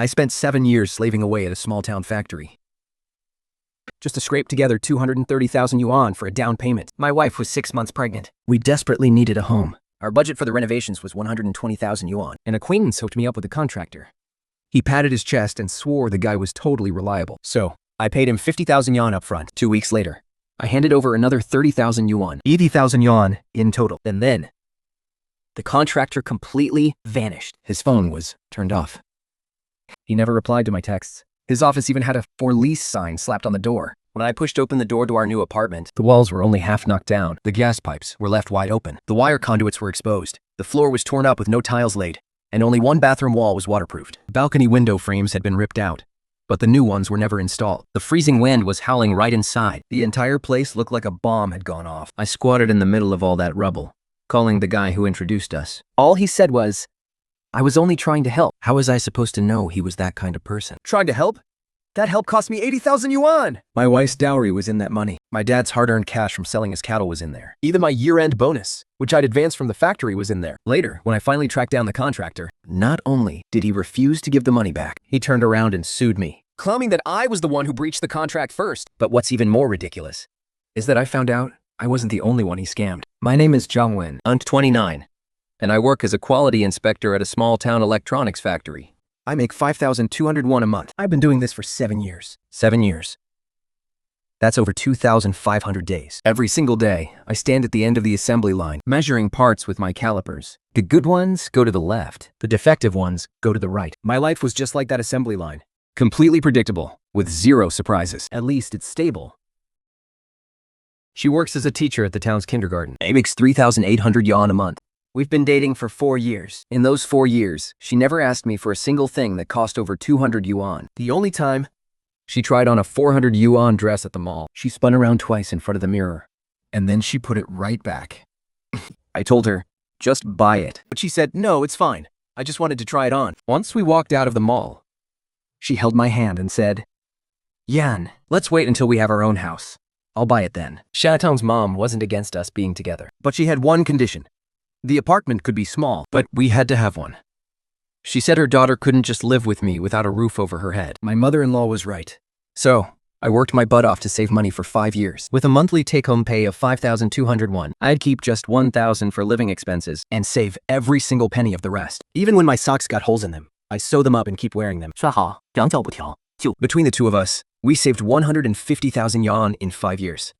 I spent 7 years slaving away at a small-town factory, just to scrape together 230,000 yuan for a down payment. My wife was 6 months pregnant. We desperately needed a home. Our budget for the renovations was 120,000 yuan. An acquaintance hooked me up with a contractor. He patted his chest and swore the guy was totally reliable. So, I paid him 50,000 yuan up front. 2 weeks later, I handed over another 30,000 yuan, 80,000 yuan in total. And then, the contractor completely vanished. His phone was turned off. He never replied to my texts. His office even had a "for lease" sign slapped on the door. When I pushed open the door to our new apartment, the walls were only half knocked down. The gas pipes were left wide open. The wire conduits were exposed. The floor was torn up with no tiles laid, and only one bathroom wall was waterproofed. Balcony window frames had been ripped out, but the new ones were never installed. The freezing wind was howling right inside. The entire place looked like a bomb had gone off. I squatted in the middle of all that rubble, calling the guy who introduced us. All he said was, "I was only trying to help." How was I supposed to know he was that kind of person? Trying to help? That help cost me 80,000 yuan! My wife's dowry was in that money. My dad's hard-earned cash from selling his cattle was in there. Even my year-end bonus, which I'd advanced from the factory, was in there. Later, when I finally tracked down the contractor, not only did he refuse to give the money back, he turned around and sued me, claiming that I was the one who breached the contract first. But what's even more ridiculous is that I found out I wasn't the only one he scammed. My name is Zhang Wen. I'm 29, and I work as a quality inspector at a small-town electronics factory. I make 5,201 a month. I've been doing this for 7 years. 7 years. That's over 2,500 days. Every single day, I stand at the end of the assembly line, measuring parts with my calipers. The good ones go to the left. The defective ones go to the right. My life was just like that assembly line. Completely predictable, with zero surprises. At least it's stable. She works as a teacher at the town's kindergarten. She makes 3,800 yuan a month. We've been dating for 4 years. In those 4 years, she never asked me for a single thing that cost over 200 yuan. The only time, she tried on a 400 yuan dress at the mall. She spun around twice in front of the mirror, and then she put it right back. I told her, just buy it. But she said, no, it's fine. I just wanted to try it on. Once we walked out of the mall, she held my hand and said, Yan, let's wait until we have our own house. I'll buy it then. Shatong's mom wasn't against us being together, but she had one condition. The apartment could be small, but we had to have one. She said her daughter couldn't just live with me without a roof over her head. My mother-in-law was right. So, I worked my butt off to save money for 5 years. With a monthly take-home pay of 5,201, I'd keep just 1,000 for living expenses and save every single penny of the rest. Even when my socks got holes in them, I sew them up and keep wearing them. 穿好，两脚不调，就 Between the two of us, we saved 150,000 yuan in 5 years.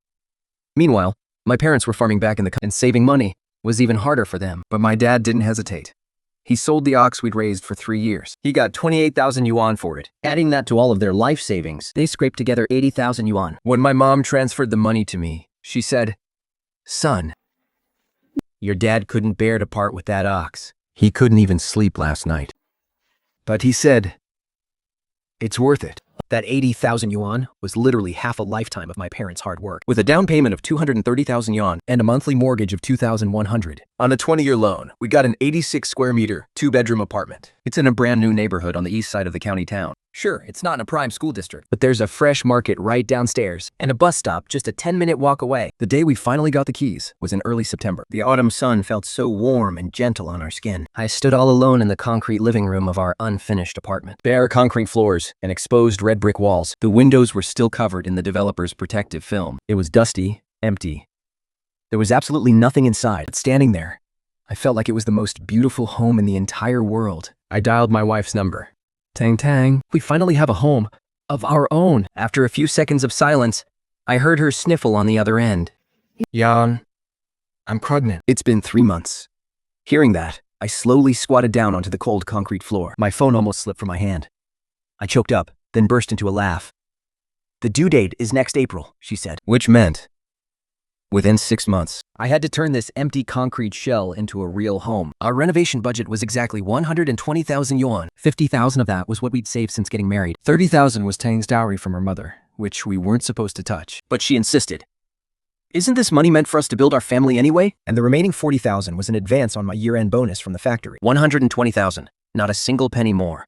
Meanwhile, my parents were farming back in the country, and saving money was even harder for them. But my dad didn't hesitate. He sold the ox we'd raised for 3 years. He got 28,000 yuan for it. Adding that to all of their life savings, they scraped together 80,000 yuan. When my mom transferred the money to me, she said, "Son, your dad couldn't bear to part with that ox. He couldn't even sleep last night. But he said, it's worth it." That 80,000 yuan was literally half a lifetime of my parents' hard work. With a down payment of 230,000 yuan and a monthly mortgage of 2,100. On a 20-year loan, we got an 86 square meter, 2-bedroom apartment. It's in a brand new neighborhood on the east side of the county town. Sure, it's not in a prime school district, but there's a fresh market right downstairs and a bus stop just a 10-minute walk away. The day we finally got the keys was in early September. The autumn sun felt so warm and gentle on our skin. I stood all alone in the concrete living room of our unfinished apartment. Bare concrete floors and exposed red brick walls. The windows were still covered in the developer's protective film. It was dusty, empty. There was absolutely nothing inside. But standing there, I felt like it was the most beautiful home in the entire world. I dialed my wife's number. Tang tang, we finally have a home of our own. After a few seconds of silence, I heard her sniffle on the other end. Yan, I'm pregnant. It's been 3 months. Hearing that, I slowly squatted down onto the cold concrete floor. My phone almost slipped from my hand. I choked up, then burst into a laugh. The due date is next April, she said. Which meant within 6 months, I had to turn this empty concrete shell into a real home. Our renovation budget was exactly 120,000 yuan. 50,000 of that was what we'd saved since getting married. 30,000 was Tang's dowry from her mother, which we weren't supposed to touch. But she insisted. Isn't this money meant for us to build our family anyway? And the remaining 40,000 was an advance on my year-end bonus from the factory. 120,000, not a single penny more.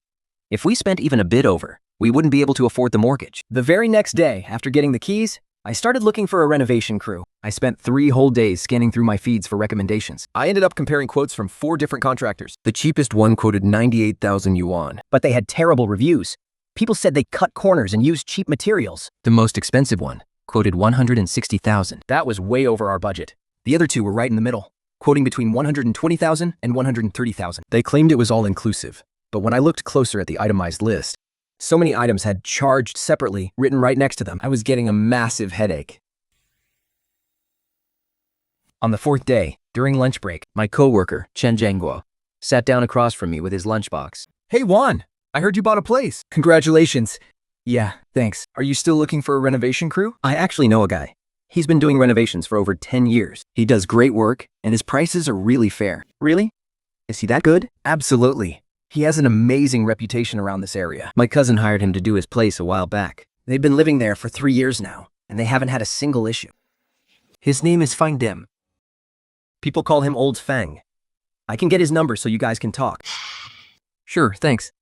If we spent even a bit over, we wouldn't be able to afford the mortgage. The very next day, after getting the keys, I started looking for a renovation crew. I spent 3 whole days scanning through my feeds for recommendations. I ended up comparing quotes from 4 different contractors. The cheapest one quoted 98,000 yuan. But they had terrible reviews. People said they cut corners and used cheap materials. The most expensive one quoted 160,000. That was way over our budget. The other 2 were right in the middle, quoting between 120,000 and 130,000. They claimed it was all inclusive, but when I looked closer at the itemized list, so many items had charged separately written right next to them. I was getting a massive headache. On the 4th day, during lunch break, my coworker, Chen Jianguo, sat down across from me with his lunchbox. Hey Juan, I heard you bought a place. Congratulations. Yeah, thanks. Are you still looking for a renovation crew? I actually know a guy. He's been doing renovations for over 10 years. He does great work, and his prices are really fair. Really? Is he that good? Absolutely. He has an amazing reputation around this area. My cousin hired him to do his place a while back. They've been living there for 3 years now, and they haven't had a single issue. His name is Fang Dim. People call him Old Fang. I can get his number so you guys can talk. Sure, thanks.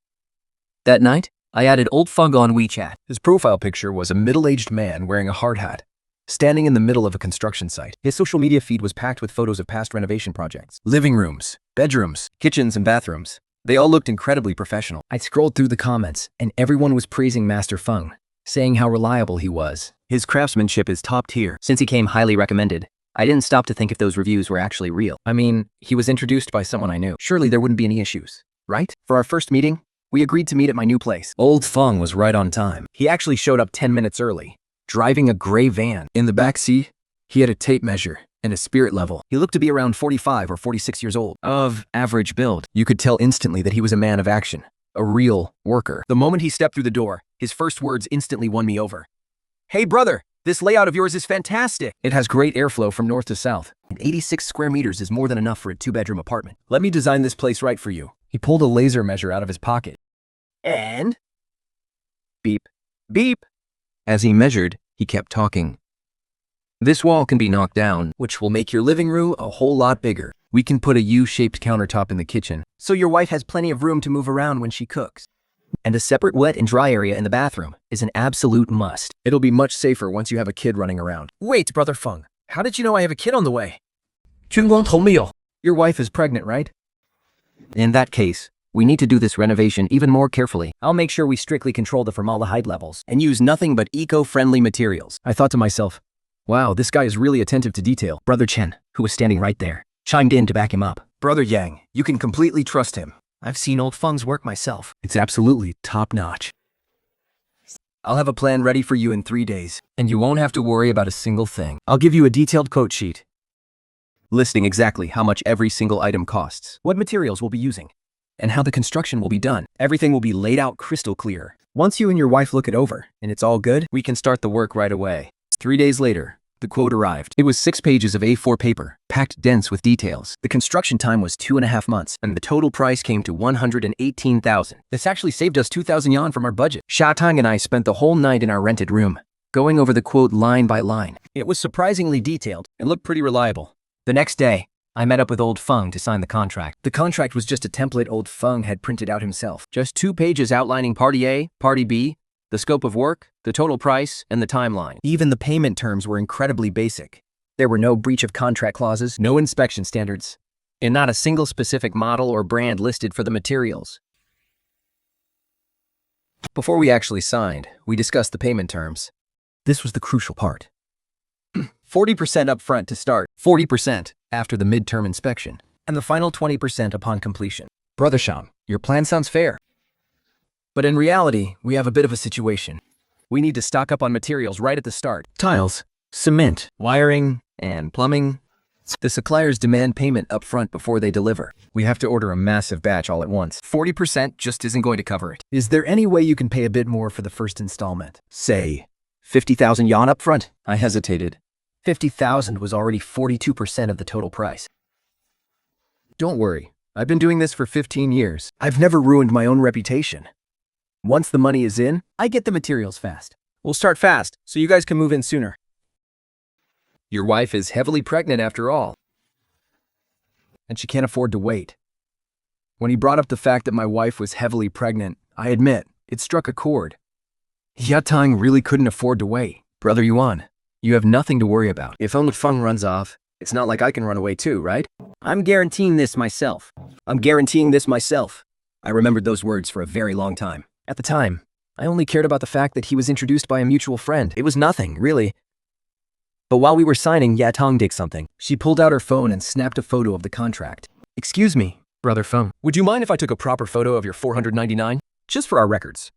That night, I added Old Fang on WeChat. His profile picture was a middle-aged man wearing a hard hat, standing in the middle of a construction site. His social media feed was packed with photos of past renovation projects. Living rooms, bedrooms, kitchens, and bathrooms. They all looked incredibly professional. I scrolled through the comments, and everyone was praising Master Feng, saying how reliable he was. His craftsmanship is top tier. Since he came highly recommended, I didn't stop to think if those reviews were actually real. I mean, he was introduced by someone I knew. Surely there wouldn't be any issues, right? For our first meeting, we agreed to meet at my new place. Old Feng was right on time. He actually showed up 10 minutes early, driving a gray van. In the back seat, he had a tape measure and a spirit level. He looked to be around 45 or 46 years old, of average build. You could tell instantly that he was a man of action, a real worker. The moment he stepped through the door, his first words instantly won me over. Hey brother, this layout of yours is fantastic. It has great airflow from north to south. And 86 square meters is more than enough for a 2-bedroom apartment. Let me design this place right for you. He pulled a laser measure out of his pocket. And? Beep, beep. As he measured, he kept talking. This wall can be knocked down, which will make your living room a whole lot bigger. We can put a U-shaped countertop in the kitchen, so your wife has plenty of room to move around when she cooks. And a separate wet and dry area in the bathroom is an absolute must. It'll be much safer once you have a kid running around. Wait, Brother Feng, how did you know I have a kid on the way? 军光头没有. Your wife is pregnant, right? In that case, we need to do this renovation even more carefully. I'll make sure we strictly control the formaldehyde levels and use nothing but eco-friendly materials. I thought to myself, wow, this guy is really attentive to detail. Brother Chen, who was standing right there, chimed in to back him up. Brother Yang, you can completely trust him. I've seen Old Feng's work myself. It's absolutely top-notch. I'll have a plan ready for you in 3 days, and you won't have to worry about a single thing. I'll give you a detailed quote sheet, listing exactly how much every single item costs, what materials we'll be using, and how the construction will be done. Everything will be laid out crystal clear. Once you and your wife look it over, and it's all good, we can start the work right away. 3 days later, the quote arrived. It was 6 pages of A4 paper, packed dense with details. The construction time was 2.5 months, and the total price came to 118,000. This actually saved us 2,000 yuan from our budget. Sha Tang and I spent the whole night in our rented room, going over the quote line by line. It was surprisingly detailed and looked pretty reliable. The next day, I met up with Old Feng to sign the contract. The contract was just a template Old Feng had printed out himself. Just 2 pages outlining Party A, Party B, the scope of work, the total price, and the timeline. Even the payment terms were incredibly basic. There were no breach of contract clauses, no inspection standards, and not a single specific model or brand listed for the materials. Before we actually signed, we discussed the payment terms. This was the crucial part. 40% up front to start, 40% after the midterm inspection, and the final 20% upon completion. Brother Sham, your plan sounds fair. But in reality, we have a bit of a situation. We need to stock up on materials right at the start. Tiles, cement, wiring, and plumbing. The suppliers demand payment up front before they deliver. We have to order a massive batch all at once. 40% just isn't going to cover it. Is there any way you can pay a bit more for the first installment? Say, 50,000 yuan up front? I hesitated. 50,000 was already 42% of the total price. Don't worry, I've been doing this for 15 years. I've never ruined my own reputation. Once the money is in, I get the materials fast. We'll start fast, so you guys can move in sooner. Your wife is heavily pregnant after all, and she can't afford to wait. When he brought up the fact that my wife was heavily pregnant, I admit, it struck a chord. Yatang really couldn't afford to wait. Brother Yuan, You have nothing to worry about. If Old Feng runs off, it's not like I can run away too, right? I'm guaranteeing this myself. I'm guaranteeing this myself. I remembered those words for a very long time. At the time, I only cared about the fact that he was introduced by a mutual friend. It was nothing, really. But while we were signing, Yatong did something. She pulled out her phone and snapped a photo of the contract. Excuse me, Brother Feng. Would you mind if I took a proper photo of your 499? Just for our records.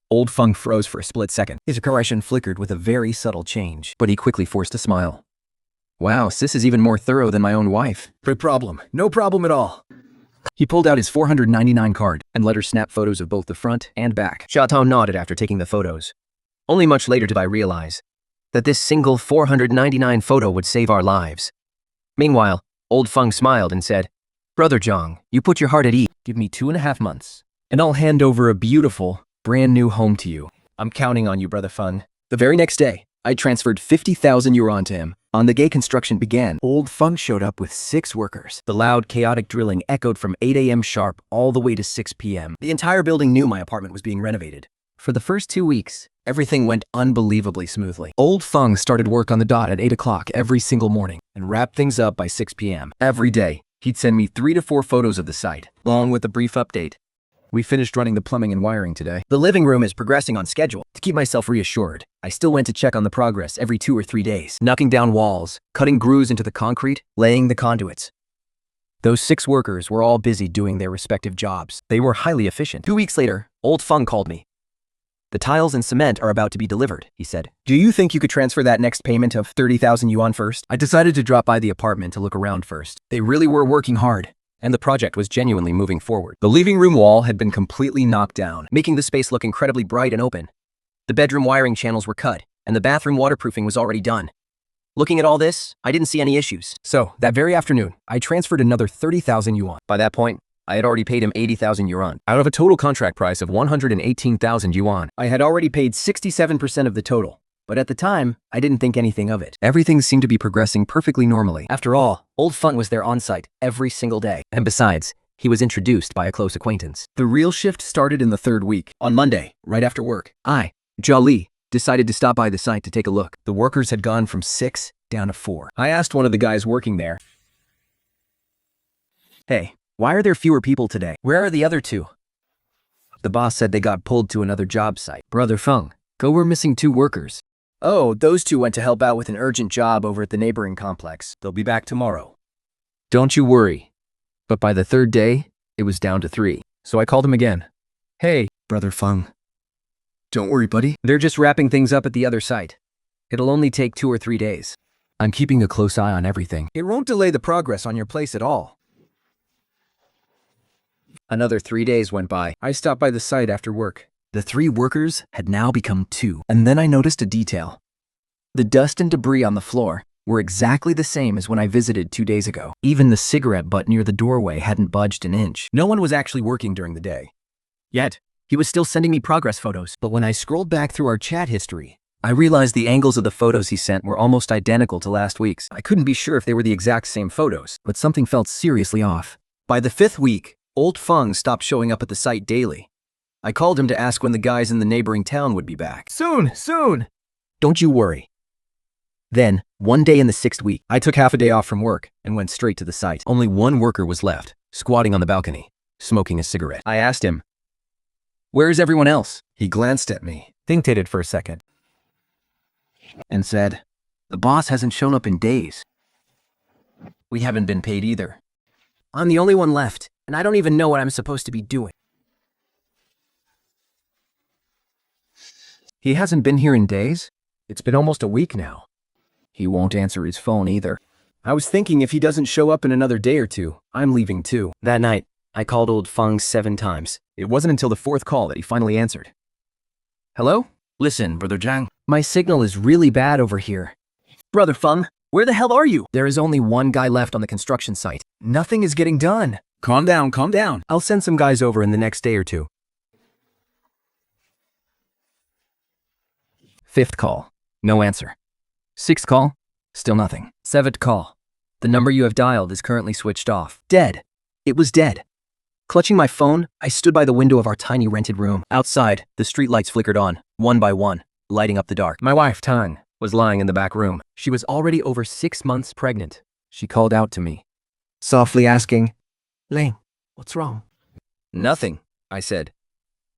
Old Feng froze for a split second. His expression flickered with a very subtle change, but he quickly forced a smile. Wow, sis is even more thorough than my own wife. No problem at all. He pulled out his 499 card and let her snap photos of both the front and back. Xiaotao nodded after taking the photos. Only much later did I realize that this single 499 photo would save our lives. Meanwhile, Old Feng smiled and said, Brother Zhang, you put your heart at ease. Give me 2.5 months, and I'll hand over a beautiful, brand new home to you. I'm counting on you, Brother Feng. The very next day, I transferred 50,000 yuan to him. On the day construction began, Old Feng showed up with 6 workers. The loud, chaotic drilling echoed from 8 a.m. sharp all the way to 6 p.m. The entire building knew my apartment was being renovated. For the first 2 weeks, everything went unbelievably smoothly. Old Feng started work on the dot at 8 o'clock every single morning and wrapped things up by 6 p.m. Every day, he'd send me 3 to 4 photos of the site, along with a brief update. We finished running the plumbing and wiring today. The living room is progressing on schedule. To keep myself reassured, I still went to check on the progress every 2 or 3 days, knocking down walls, cutting grooves into the concrete, laying the conduits. Those 6 workers were all busy doing their respective jobs. They were highly efficient. 2 weeks later, Old Feng called me. The tiles and cement are about to be delivered, he said. Do you think you could transfer that next payment of 30,000 yuan first? I decided to drop by the apartment to look around first. They really were working hard, and the project was genuinely moving forward. The living room wall had been completely knocked down, making the space look incredibly bright and open. The bedroom wiring channels were cut, and the bathroom waterproofing was already done. Looking at all this, I didn't see any issues. So, that very afternoon, I transferred another 30,000 yuan. By that point, I had already paid him 80,000 yuan, out of a total contract price of 118,000 yuan. I had already paid 67% of the total, but at the time, I didn't think anything of it. Everything seemed to be progressing perfectly normally. After all, Old Feng was there on site every single day. And besides, he was introduced by a close acquaintance. The real shift started in the 3rd week. On Monday, right after work, I, Jia decided to stop by the site to take a look. The workers had gone from 6 down to 4. I asked one of the guys working there, Hey, why are there fewer people today? where are the other 2? The boss said they got pulled to another job site. Brother Feng, we're missing 2 workers. Oh, those 2 went to help out with an urgent job over at the neighboring complex. They'll be back tomorrow. Don't you worry. But by the 3rd day, it was down to 3. So I called him again. Hey, Brother Feng. Don't worry, buddy. They're just wrapping things up at the other site. It'll only take 2 or 3 days. I'm keeping a close eye on everything. It won't delay the progress on your place at all. Another 3 days went by. I stopped by the site after work. The 3 workers had now become 2. And then I noticed a detail. The dust and debris on the floor were exactly the same as when I visited 2 days ago. Even the cigarette butt near the doorway hadn't budged an inch. No one was actually working during the day. Yet, he was still sending me progress photos. But when I scrolled back through our chat history, I realized the angles of the photos he sent were almost identical to last week's. I couldn't be sure if they were the exact same photos, but something felt seriously off. By the 5th week, Old Feng stopped showing up at the site daily. I called him to ask when the guys in the neighboring town would be back. Soon. Don't you worry. Then, one day in the 6th week, I took half a day off from work and went straight to the site. Only 1 worker was left, squatting on the balcony, smoking a cigarette. I asked him, "Where's everyone else?" He glanced at me, think-tated for a second, and said, "The boss hasn't shown up in days. We haven't been paid either. I'm the only one left, and I don't even know what I'm supposed to be doing." He hasn't been here in days? It's been almost a week now. He won't answer his phone either. I was thinking if he doesn't show up in another day or 2, I'm leaving too. That night, I called Old Feng 7 times. It wasn't until the 4th call that he finally answered. Hello? Listen, Brother Zhang. My signal is really bad over here. Brother Feng, where the hell are you? There is only 1 guy left on the construction site. Nothing is getting done. Calm down. I'll send some guys over in the next day or 2. 5th call. No answer. 6th call. Still nothing. 7th call. The number you have dialed is currently switched off. Dead. It was dead. Clutching my phone, I stood by the window of our tiny rented room. Outside, the streetlights flickered on, one by one, lighting up the dark. My wife, Tang, was lying in the back room. She was already over 6 months pregnant. She called out to me, softly asking, "Lang, what's wrong?" "Nothing," I said.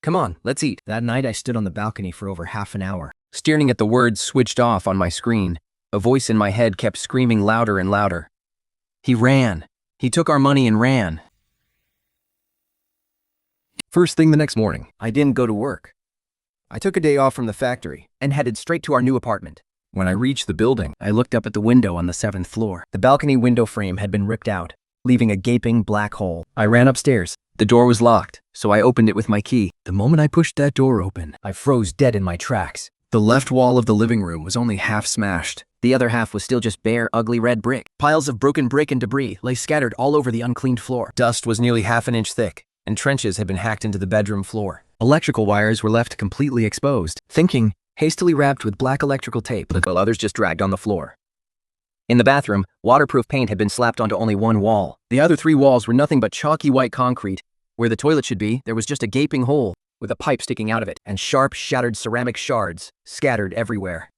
"Come on, let's eat." That night, I stood on the balcony for over half an hour. Staring at the words switched off on my screen, a voice in my head kept screaming louder and louder. He ran. He took our money and ran. First thing the next morning, I didn't go to work. I took a day off from the factory and headed straight to our new apartment. When I reached the building, I looked up at the window on the 7th floor. The balcony window frame had been ripped out, leaving a gaping black hole. I ran upstairs. The door was locked, so I opened it with my key. The moment I pushed that door open, I froze dead in my tracks. The left wall of the living room was only half smashed. The other half was still just bare, ugly red brick. Piles of broken brick and debris lay scattered all over the uncleaned floor. Dust was nearly half an inch thick, and trenches had been hacked into the bedroom floor. Electrical wires were left completely exposed, thinking, hastily wrapped with black electrical tape, while others just dragged on the floor. In the bathroom, waterproof paint had been slapped onto only one wall. The other 3 walls were nothing but chalky white concrete. Where the toilet should be, there was just a gaping hole, with a pipe sticking out of it, and sharp, shattered ceramic shards scattered everywhere.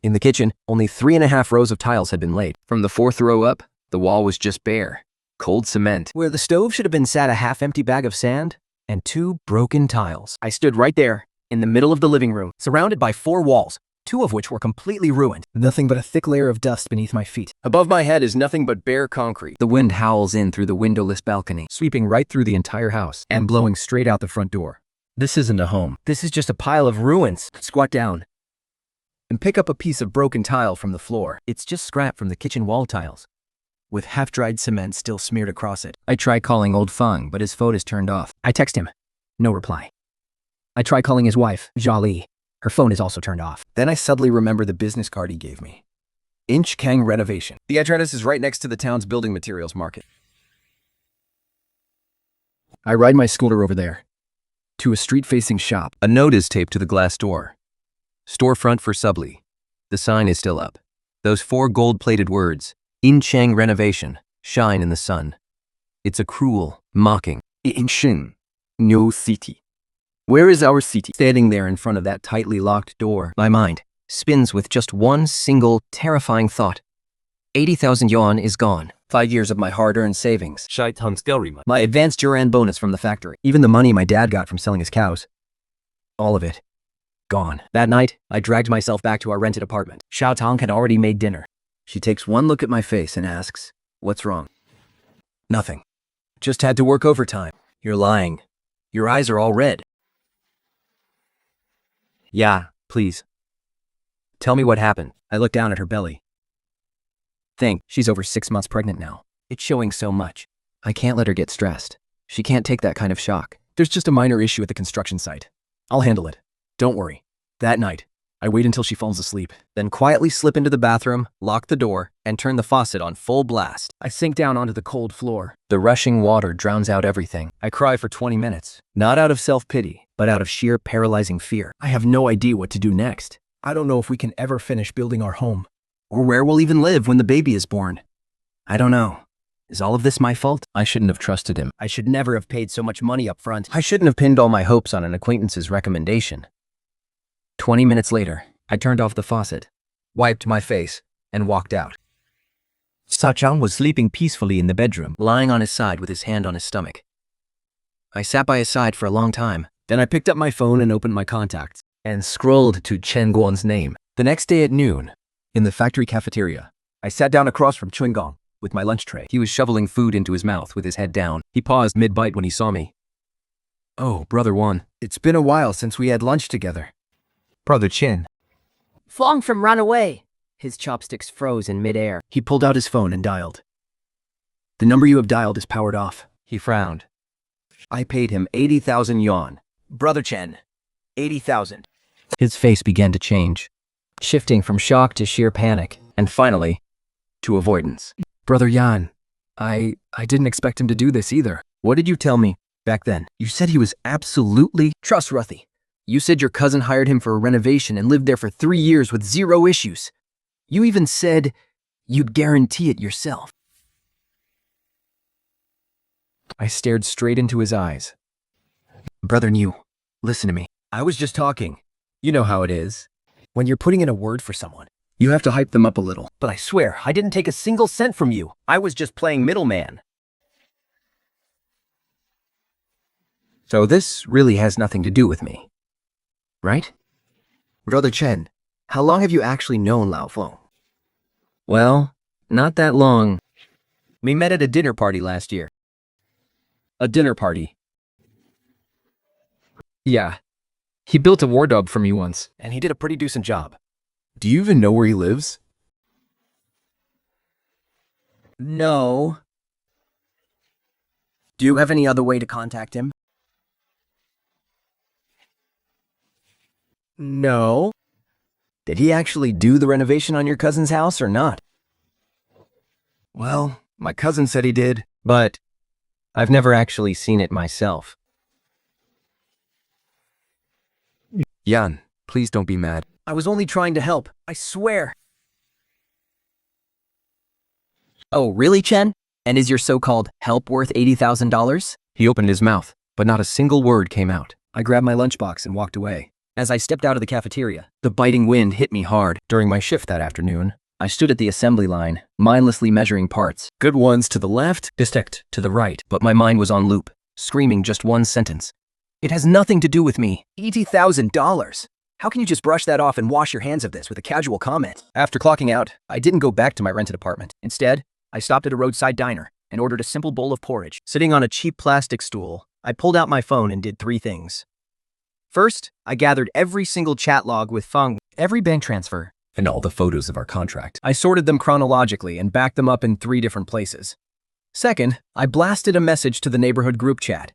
In the kitchen, only 3.5 rows of tiles had been laid. From the 4th row up, the wall was just bare. Cold cement. Where the stove should have been sat a half-empty bag of sand, and 2 broken tiles. I stood right there, in the middle of the living room, surrounded by 4 walls, 2 of which were completely ruined. Nothing but a thick layer of dust beneath my feet. Above my head is nothing but bare concrete. The wind howls in through the windowless balcony, sweeping right through the entire house, and blowing straight out the front door. This isn't a home. This is just a pile of ruins. Squat down and pick up a piece of broken tile from the floor. It's just scrap from the kitchen wall tiles, with half-dried cement still smeared across it. I try calling old Feng, but his phone is turned off. I text him. No reply. I try calling his wife, Jali. Her phone is also turned off. Then I suddenly remember the business card he gave me. Inch Kang Renovation. The address is right next to the town's building materials market. I ride my scooter over there, to a street-facing shop. A note is taped to the glass door. Storefront for Subli. The sign is still up. Those 4 gold-plated words, Inchang Renovation, shine in the sun. It's a cruel, mocking, Inchang, no city. Where is our city? Standing there in front of that tightly locked door, my mind spins with just one single, terrifying thought. 80,000 yuan is gone. 5 years of my hard-earned savings. My advanced Duran bonus from the factory. Even the money my dad got from selling his cows. All of it. Gone. That night, I dragged myself back to our rented apartment. Xiao Tong had already made dinner. She takes one look at my face and asks, "What's wrong?" "Nothing. Just had to work overtime." "You're lying. Your eyes are all red." "Yeah, please. Tell me what happened." I looked down at her belly. Think, she's over 6 months pregnant now. It's showing so much. I can't let her get stressed. She can't take that kind of shock. There's just a minor issue at the construction site. I'll handle it. Don't worry. That night, I wait until she falls asleep, then quietly slip into the bathroom, lock the door, and turn the faucet on full blast. I sink down onto the cold floor. The rushing water drowns out everything. I cry for 20 minutes, not out of self-pity, but out of sheer paralyzing fear. I have no idea what to do next. I don't know if we can ever finish building our home, or where we'll even live when the baby is born. I don't know. Is all of this my fault? I shouldn't have trusted him. I should never have paid so much money up front. I shouldn't have pinned all my hopes on an acquaintance's recommendation. 20 minutes later, I turned off the faucet, wiped my face, and walked out. Sachang was sleeping peacefully in the bedroom, lying on his side with his hand on his stomach. I sat by his side for a long time. Then I picked up my phone and opened my contacts, and scrolled to Chen Guan's name. The next day at noon, in the factory cafeteria, I sat down across from Chewing-gong with my lunch tray. He was shoveling food into his mouth with his head down. He paused mid-bite when he saw me. "Oh, Brother Wan, it's been a while since we had lunch together." "Brother Chen." Fong from Run Away. His chopsticks froze in midair. He pulled out his phone and dialed. "The number you have dialed is powered off." He frowned. I paid him 80,000 yuan. "Brother Chen, 80,000. His face began to change, shifting from shock to sheer panic, and finally, to avoidance. "Brother Yan, I didn't expect him to do this either." "What did you tell me back then? You said he was absolutely trustworthy. You said your cousin hired him for a renovation and lived there for 3 years with 0 issues. You even said you'd guarantee it yourself." I stared straight into his eyes. "Brother Niu, listen to me. I was just talking. You know how it is. When you're putting in a word for someone, You have to hype them up a little. But I swear, I didn't take a single cent from you. I was just playing middleman. So this really has nothing to do with me, right? Brother Chen, how long have you actually known Lao Feng? Well, not that long. We met at a dinner party last year. A dinner party? Yeah. He built a wardrobe for me once. And he did a pretty decent job. Do you even know where he lives? No. Do you have any other way to contact him? No. Did he actually do the renovation on your cousin's house or not? Well, my cousin said he did. But I've never actually seen it myself. Yan, please don't be mad. I was only trying to help, I swear. Oh, really, Chen? And is your so-called help worth $80,000? He opened his mouth, but not a single word came out. I grabbed my lunchbox and walked away. As I stepped out of the cafeteria, the biting wind hit me hard. During my shift that afternoon, I stood at the assembly line, mindlessly measuring parts. good ones to the left, distinct to the right. But my mind was on loop, screaming just one sentence. It has nothing to do with me. $80,000. How can you just brush that off and wash your hands of this with a casual comment? After clocking out, I didn't go back to my rented apartment. Instead, I stopped at a roadside diner and ordered a simple bowl of porridge. Sitting on a cheap plastic stool, I pulled out my phone and did 3 things. First, I gathered every single chat log with Feng, every bank transfer, And all the photos of our contract. I sorted them chronologically and backed them up in 3 different places. Second, I blasted a message to the neighborhood group chat.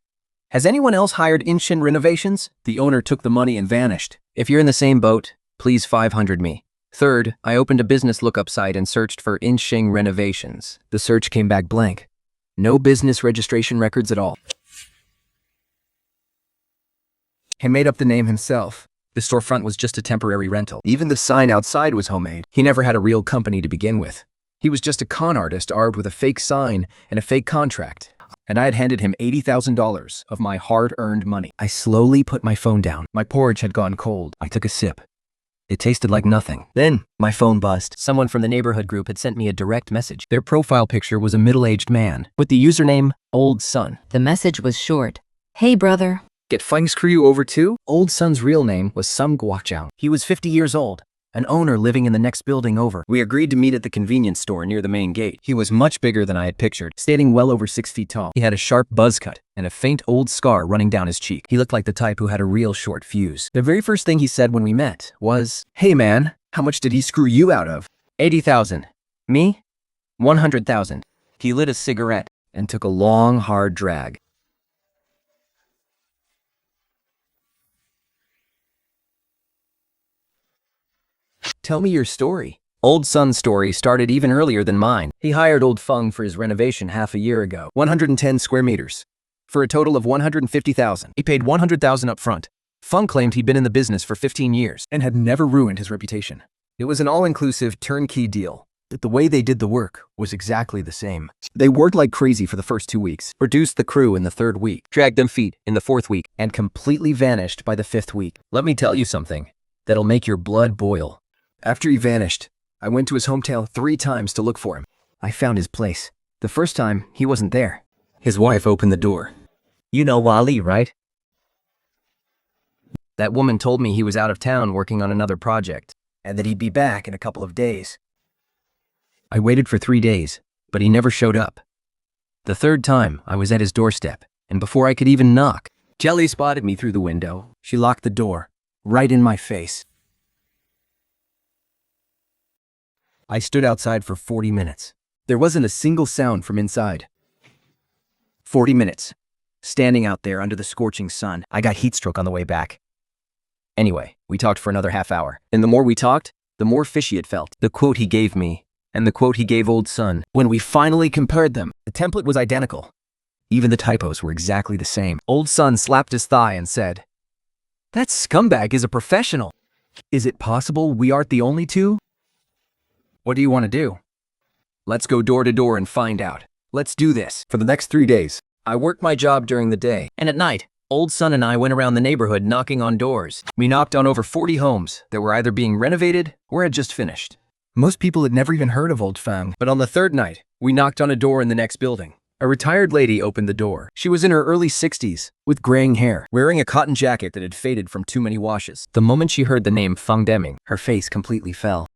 Has anyone else hired Inshin Renovations? The owner took the money and vanished. If you're in the same boat, please 500 me. Third, I opened a business lookup site and searched for Inshing Renovations. The search came back blank. No business registration records at all. He made up the name himself. The storefront was just a temporary rental. Even the sign outside was homemade. He never had a real company to begin with. He was just a con artist armed with a fake sign and a fake contract. And I had handed him $80,000 of my hard-earned money. I slowly put my phone down. My porridge had gone cold. I took a sip. It tasted like nothing. Then, my phone buzzed. Someone from the neighborhood group had sent me a direct message. Their profile picture was a middle-aged man with the username Old Sun. The message was short. Hey, brother. Get Feng screw you over too? Old Sun's real name was Sum Guoqiang. He was 50 years old, an owner living in the next building over. We agreed to meet at the convenience store near the main gate. He was much bigger than I had pictured, standing well over 6 feet tall. He had a sharp buzz cut and a faint old scar running down his cheek. He looked like the type who had a real short fuse. The very first thing he said when we met was, "Hey man, how much did he screw you out of?" 80,000. Me? 100,000. He lit a cigarette and took a long, hard drag. Tell me your story. Old Sun's story started even earlier than mine. He hired Old Feng for his renovation half a year ago. 110 square meters. For a total of 150,000. He paid 100,000 up front. Feng claimed he'd been in the business for 15 years and had never ruined his reputation. It was an all-inclusive turnkey deal. But the way they did the work was exactly the same. They worked like crazy for the first 2 weeks, reduced the crew in the 3rd week, dragged them feet in the 4th week, and completely vanished by the 5th week. Let me tell you something that'll make your blood boil. After he vanished, I went to his hometown 3 times to look for him. I found his place. The first time, he wasn't there. His wife opened the door. You know Wali, right? That woman told me he was out of town working on another project, and that he'd be back in a couple of days. I waited for 3 days, but he never showed up. The 3rd time, I was at his doorstep, and before I could even knock, Jelly spotted me through the window. She locked the door, right in my face. I stood outside for 40 minutes. There wasn't a single sound from inside. 40 minutes. Standing out there under the scorching sun. I got heat stroke on the way back. Anyway, we talked for another half hour. And the more we talked, the more fishy it felt. The quote he gave me, and the quote he gave Old Sun. When we finally compared them, the template was identical. Even the typos were exactly the same. Old Sun slapped his thigh and said, "That scumbag is a professional. Is it possible we aren't the only two? What do you want to do? Let's go door to door and find out. Let's do this." For the next 3 days, I worked my job during the day. And at night, Old Sun and I went around the neighborhood knocking on doors. We knocked on over 40 homes that were either being renovated or had just finished. Most people had never even heard of Old Fang. But on the third night, we knocked on a door in the next building. A retired lady opened the door. She was in her early 60s, with graying hair, wearing a cotton jacket that had faded from too many washes. The moment she heard the name Feng Deming, her face completely fell.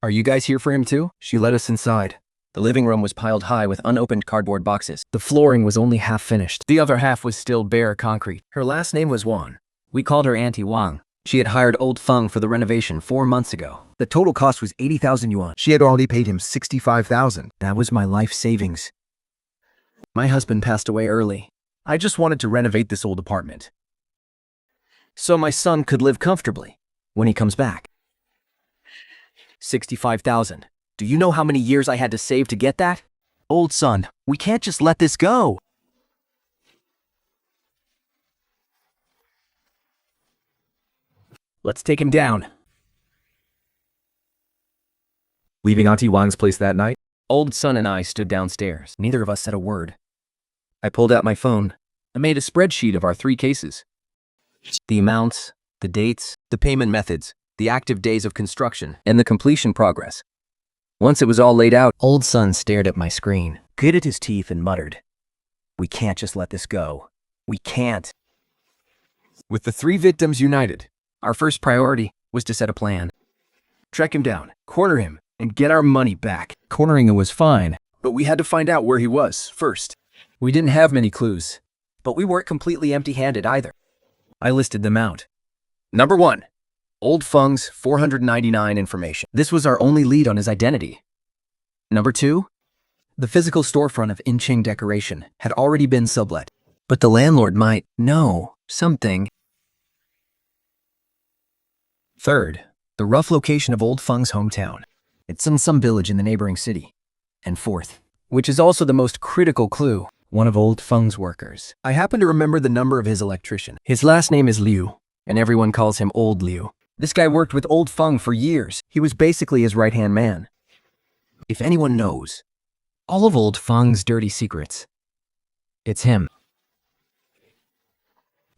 Are you guys here for him too? She led us inside. The living room was piled high with unopened cardboard boxes. The flooring was only half finished. The other half was still bare concrete. Her last name was Wan. We called her Auntie Wang. She had hired Old Feng for the renovation 4 months ago. The total cost was 80,000 yuan. She had already paid him 65,000. That was my life savings. My husband passed away early. I just wanted to renovate this old apartment, so my son could live comfortably when he comes back. 65,000. Do you know how many years I had to save to get that? Old son, we can't just let this go. Let's take him down. Leaving Auntie Wang's place that night? Old son and I stood downstairs. Neither of us said a word. I pulled out my phone. I made a spreadsheet of our 3 cases. The amounts, the dates, the payment methods, the active days of construction, and the completion progress. Once it was all laid out, Old son stared at my screen, gritted his teeth, and muttered, "We can't just let this go. We can't." With the 3 victims united, our first priority was to set a plan. Track him down, corner him, and get our money back. Cornering him was fine, but we had to find out where he was first. We didn't have many clues, but we weren't completely empty-handed either. I listed them out. Number 1, Old Feng's 499 information. This was our only lead on his identity. Number 2, the physical storefront of Inching Decoration had already been sublet, but the landlord might know something. Third, the rough location of Old Feng's hometown. It's in some village in the neighboring city. And fourth, which is also the most critical clue, one of Old Feng's workers. I happen to remember the number of his electrician. His last name is Liu, and everyone calls him Old Liu. This guy worked with Old Feng for years. He was basically his right-hand man. If anyone knows all of Old Feng's dirty secrets, it's him.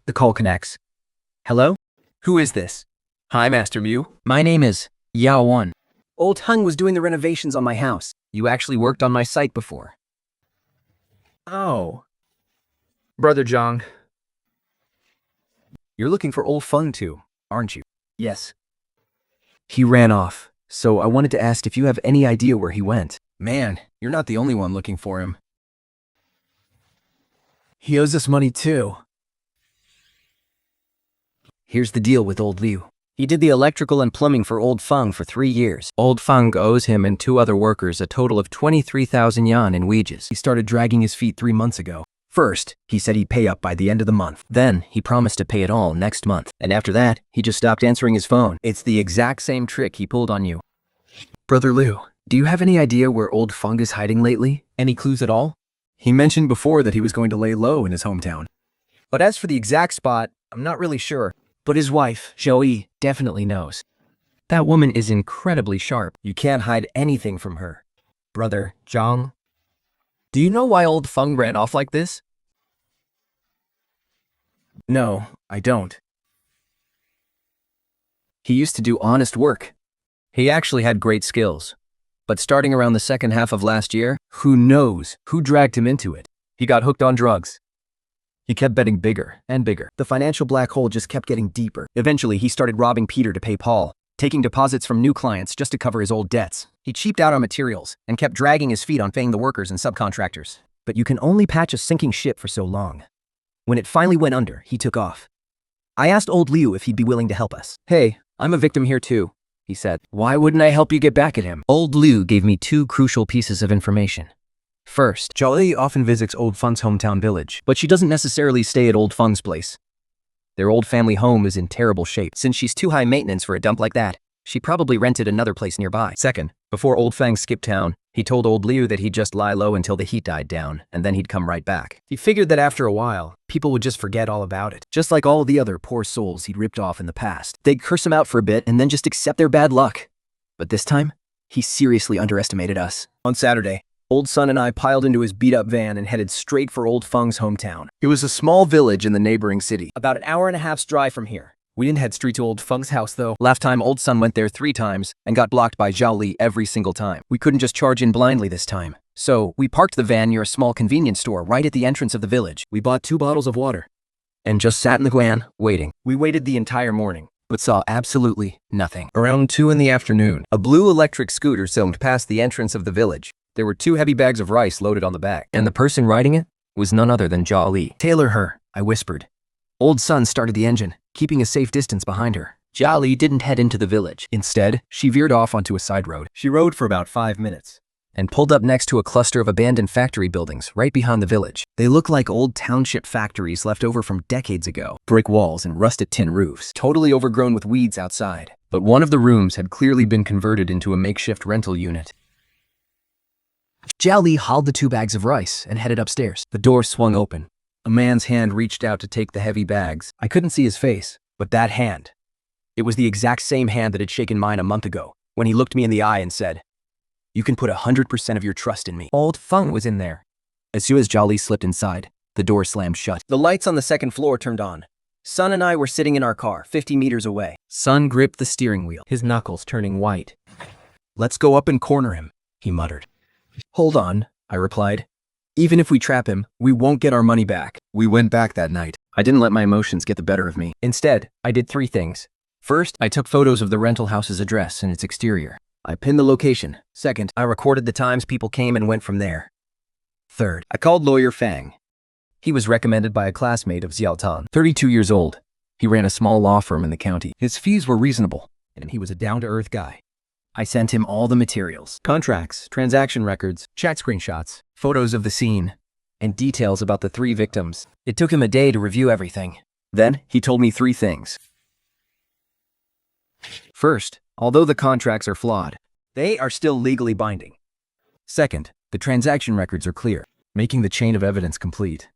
The call connects. Hello? Who is this? Hi, Master Mew. My name is Yao Wan. Old Hung was doing the renovations on my house. You actually worked on my site before. Oh. Brother Zhang. You're looking for Old Feng too, aren't you? Yes. He ran off, so I wanted to ask if you have any idea where he went. Man, you're not the only one looking for him. He owes us money too. Here's the deal with Old Liu. He did the electrical and plumbing for Old Feng for 3 years. Old Feng owes him and 2 other workers a total of 23,000 yuan in wages. He started dragging his feet 3 months ago. First, he said he'd pay up by the end of the month. Then, he promised to pay it all next month. And after that, he just stopped answering his phone. It's the exact same trick he pulled on you. Brother Liu, do you have any idea where Old Feng is hiding lately? Any clues at all? He mentioned before that he was going to lay low in his hometown. But as for the exact spot, I'm not really sure. But his wife, Zhou, definitely knows. That woman is incredibly sharp. You can't hide anything from her. Brother Zhang, do you know why Old Feng ran off like this? No, I don't. He used to do honest work. He actually had great skills. But starting around the second half of last year, who knows who dragged him into it? He got hooked on drugs. He kept betting bigger and bigger. The financial black hole just kept getting deeper. Eventually, he started robbing Peter to pay Paul, taking deposits from new clients just to cover his old debts. He cheaped out on materials and kept dragging his feet on paying the workers and subcontractors. But you can only patch a sinking ship for so long. When it finally went under, he took off. I asked Old Liu if he'd be willing to help us. Hey, I'm a victim here too, he said. Why wouldn't I help you get back at him? Old Liu gave me 2 crucial pieces of information. First, Zhao often visits Old Feng's hometown village, but she doesn't necessarily stay at Old Feng's place. Their old family home is in terrible shape. Since she's too high maintenance for a dump like that, she probably rented another place nearby. Second, before Old Feng skipped town, he told Old Liu that he'd just lie low until the heat died down, and then he'd come right back. He figured that after a while, people would just forget all about it. Just like all the other poor souls he'd ripped off in the past. They'd curse him out for a bit and then just accept their bad luck. But this time, he seriously underestimated us. On Saturday, Old Son and I piled into his beat-up van and headed straight for Old Feng's hometown. It was a small village in the neighboring city, about an hour and a half's drive from here. We didn't head straight to old Feng's house though. Last time, old son went there 3 times and got blocked by Zhao Li every single time. We couldn't just charge in blindly this time. So, we parked the van near a small convenience store right at the entrance of the village. We bought 2 bottles of water And just sat in the van, waiting. We waited the entire morning, but saw absolutely nothing. Around 2 in the afternoon, a blue electric scooter zoomed past the entrance of the village. There were 2 heavy bags of rice loaded on the back. And the person riding it was none other than Zhao Li. Tailor her, I whispered. Old son started the engine, keeping a safe distance behind her. Zhao Li didn't head into the village. Instead, she veered off onto a side road. She rode for about 5 minutes And pulled up next to a cluster of abandoned factory buildings right behind the village. They look like old township factories left over from decades ago. Brick walls and rusted tin roofs, totally overgrown with weeds outside. But one of the rooms had clearly been converted into a makeshift rental unit. Zhao Li hauled the 2 bags of rice and headed upstairs. The door swung open. A man's hand reached out to take the heavy bags. I couldn't see his face, but that hand. It was the exact same hand that had shaken mine a month ago, when he looked me in the eye and said, "You can put 100% of your trust in me." Old Feng was in there. As soon as Zhao Li slipped inside, the door slammed shut. The lights on the second floor turned on. Son and I were sitting in our car, 50 meters away. Son gripped the steering wheel, his knuckles turning white. "Let's go up and corner him," he muttered. "Hold on," I replied. "Even if we trap him, we won't get our money back." We went back that night. I didn't let my emotions get the better of me. Instead, I did 3 things. First, I took photos of the rental house's address and its exterior. I pinned the location. Second, I recorded the times people came and went from there. Third, I called lawyer Fang. He was recommended by a classmate of Xiao Tan, 32 years old. He ran a small law firm in the county. His fees were reasonable, and he was a down-to-earth guy. I sent him all the materials: contracts, transaction records, chat screenshots, photos of the scene, and details about the 3 victims. It took him a day to review everything. Then, he told me 3 things. First, although the contracts are flawed, they are still legally binding. Second, the transaction records are clear, making the chain of evidence complete.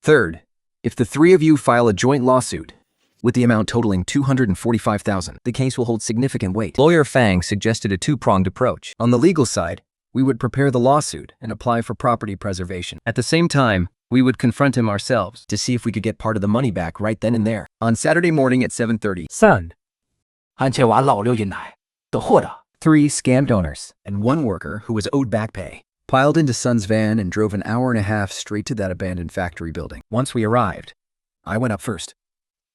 Third, if the 3 of you file a joint lawsuit, with the amount totaling 245,000, the case will hold significant weight. Lawyer Fang suggested a 2-pronged approach. On the legal side, we would prepare the lawsuit and apply for property preservation. At the same time, we would confront him ourselves to see if we could get part of the money back right then and there. On Saturday morning at 7:30, Son, 俺这娃老六进来的货的。 3 scammed owners and 1 worker who was owed back pay piled into Son's van and drove an hour and a half straight to that abandoned factory building. Once we arrived, I went up first.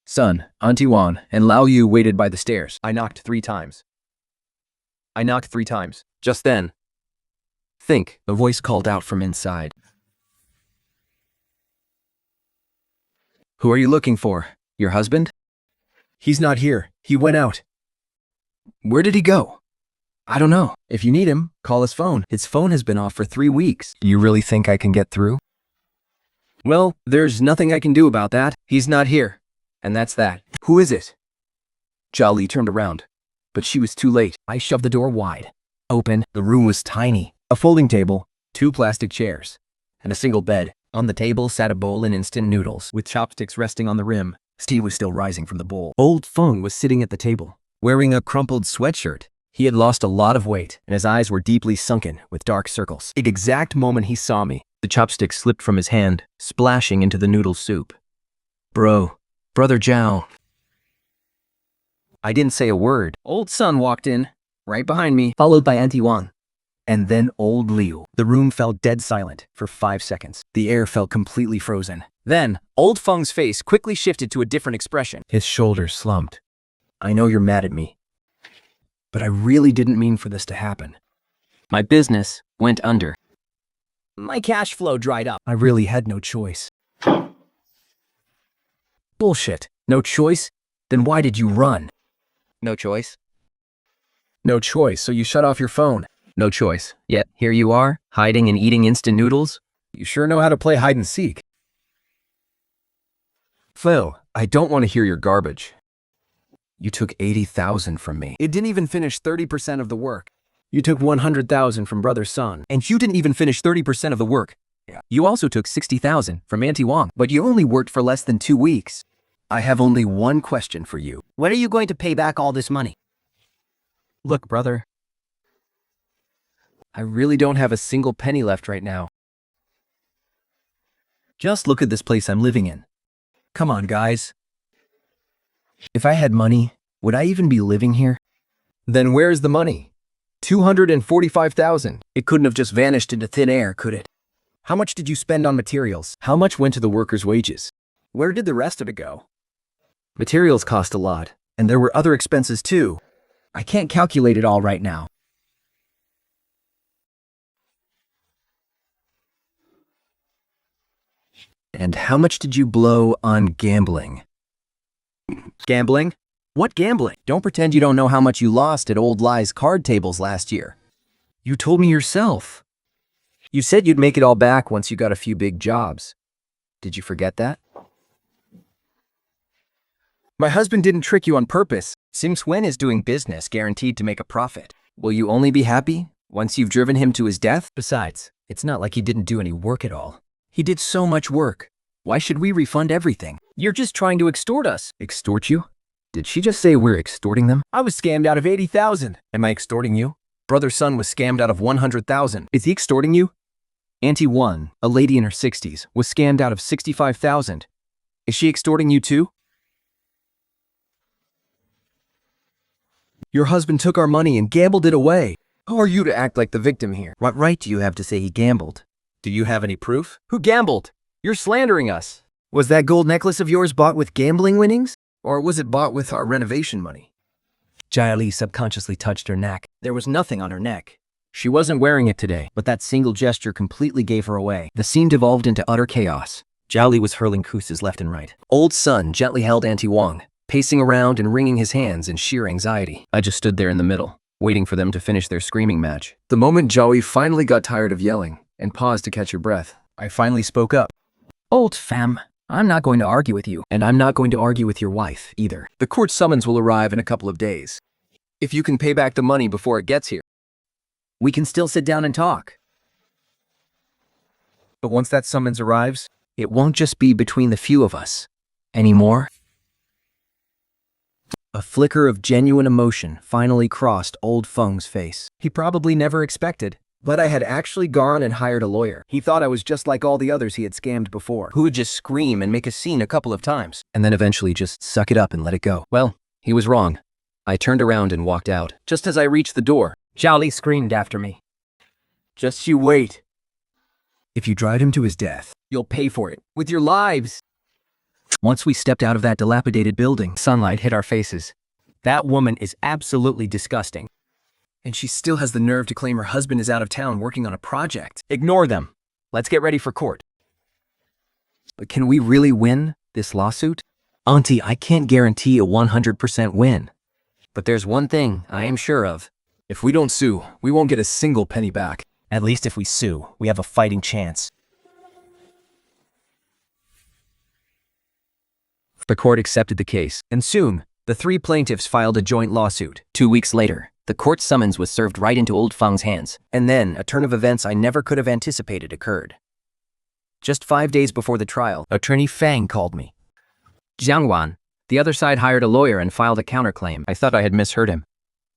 Son, Auntie Wan, and Lao Yu waited by the stairs. I knocked 3 times. Just then, think, A voice called out from inside. "Who are you looking for? Your husband?" "He's not here. He went out." "Where did he go?" "I don't know. If you need him, call his phone. His phone has been off for 3 weeks. You really think I can get through? Well, there's nothing I can do about that. He's not here. And that's that." "Who is it?" Zhao Li turned around, but she was too late. I shoved the door wide open. The room was tiny. A folding table, 2 plastic chairs, and a single bed. On the table sat a bowl in instant noodles, with chopsticks resting on the rim. Steam was still rising from the bowl. Old Feng was sitting at the table, wearing a crumpled sweatshirt. He had lost a lot of weight, and his eyes were deeply sunken with dark circles. The exact moment he saw me, the chopstick slipped from his hand, splashing into the noodle soup. Brother Zhao." I didn't say a word. Old Son walked in, right behind me, followed by Auntie Wang. And then old Liu. The room fell dead silent for 5 seconds. The air felt completely frozen. Then, old Feng's face quickly shifted to a different expression. His shoulders slumped. "I know you're mad at me, but I really didn't mean for this to happen. My business went under. My cash flow dried up. I really had no choice." "Bullshit. No choice? Then why did you run?" No choice. "No choice, so you shut off your phone." No choice. Yet, here you are, hiding and eating instant noodles? "You sure know how to play hide and seek." Phil, I don't want to hear your garbage. "You took 80,000 from me. It didn't even finish 30% of the work. You took 100,000 from Brother Son, and you didn't even finish 30% of the work. You also took 60,000 from Auntie Wang, but you only worked for less than 2 weeks. I have only one question for you. When are you going to pay back all this money?" "Look, brother, I really don't have a single penny left right now. Just look at this place I'm living in. Come on, guys. If I had money, would I even be living here? Then where's the money? 245,000. It couldn't have just vanished into thin air, could it? How much did you spend on materials? How much went to the workers' wages? Where did the rest of it go? Materials cost a lot. And there were other expenses too. I can't calculate it all right now. And how much did you blow on gambling? Gambling? What gambling? Don't pretend you don't know how much you lost at Old Lie's card tables last year. You told me yourself. You said you'd make it all back once you got a few big jobs. Did you forget that? My husband didn't trick you on purpose. Since when is doing business guaranteed to make a profit? Will you only be happy once you've driven him to his death? Besides, it's not like he didn't do any work at all. He did so much work. Why should we refund everything? You're just trying to extort us. Extort you? Did she just say we're extorting them? I was scammed out of 80,000. Am I extorting you? Brother's son was scammed out of 100,000. Is he extorting you? Auntie 1, a lady in her 60s, was scammed out of 65,000. Is she extorting you too? Your husband took our money and gambled it away. Who are you to act like the victim here? What right do you have to say he gambled? Do you have any proof? Who gambled? You're slandering us. Was that gold necklace of yours bought with gambling winnings? Or was it bought with our renovation money? Jia subconsciously touched her neck. There was nothing on her neck. She wasn't wearing it today, but that single gesture completely gave her away. The scene devolved into utter chaos. Jia was hurling kuses left and right. Old Sun gently held Auntie Wang, pacing around and wringing his hands in sheer anxiety. I just stood there in the middle, waiting for them to finish their screaming match. The moment Joey finally got tired of yelling and paused to catch her breath, I finally spoke up. Old fam, I'm not going to argue with you, and I'm not going to argue with your wife either. The court summons will arrive in a couple of days. If you can pay back the money before it gets here, we can still sit down and talk. But once that summons arrives, it won't just be between the few of us anymore. A flicker of genuine emotion finally crossed Old Feng's face. He probably never expected, but I had actually gone and hired a lawyer. He thought I was just like all the others he had scammed before, who would just scream and make a scene a couple of times, and then eventually just suck it up and let it go. Well, he was wrong. I turned around and walked out. Just as I reached the door, Zhao Li screamed after me. Just you wait. If you drive him to his death, you'll pay for it with your lives. Once we stepped out of that dilapidated building, sunlight hit our faces. That woman is absolutely disgusting. And she still has the nerve to claim her husband is out of town working on a project. Ignore them. Let's get ready for court. But can we really win this lawsuit? Auntie, I can't guarantee a 100% win. But there's one thing I am sure of. If we don't sue, we won't get a single penny back. At least if we sue, we have a fighting chance. The court accepted the case, and soon, the three plaintiffs filed a joint lawsuit. 2 weeks later, the court summons was served right into Old Feng's hands, and then a turn of events I never could have anticipated occurred. Just 5 days before the trial, Attorney Fang called me. Jiang Wan, the other side hired a lawyer and filed a counterclaim. I thought I had misheard him.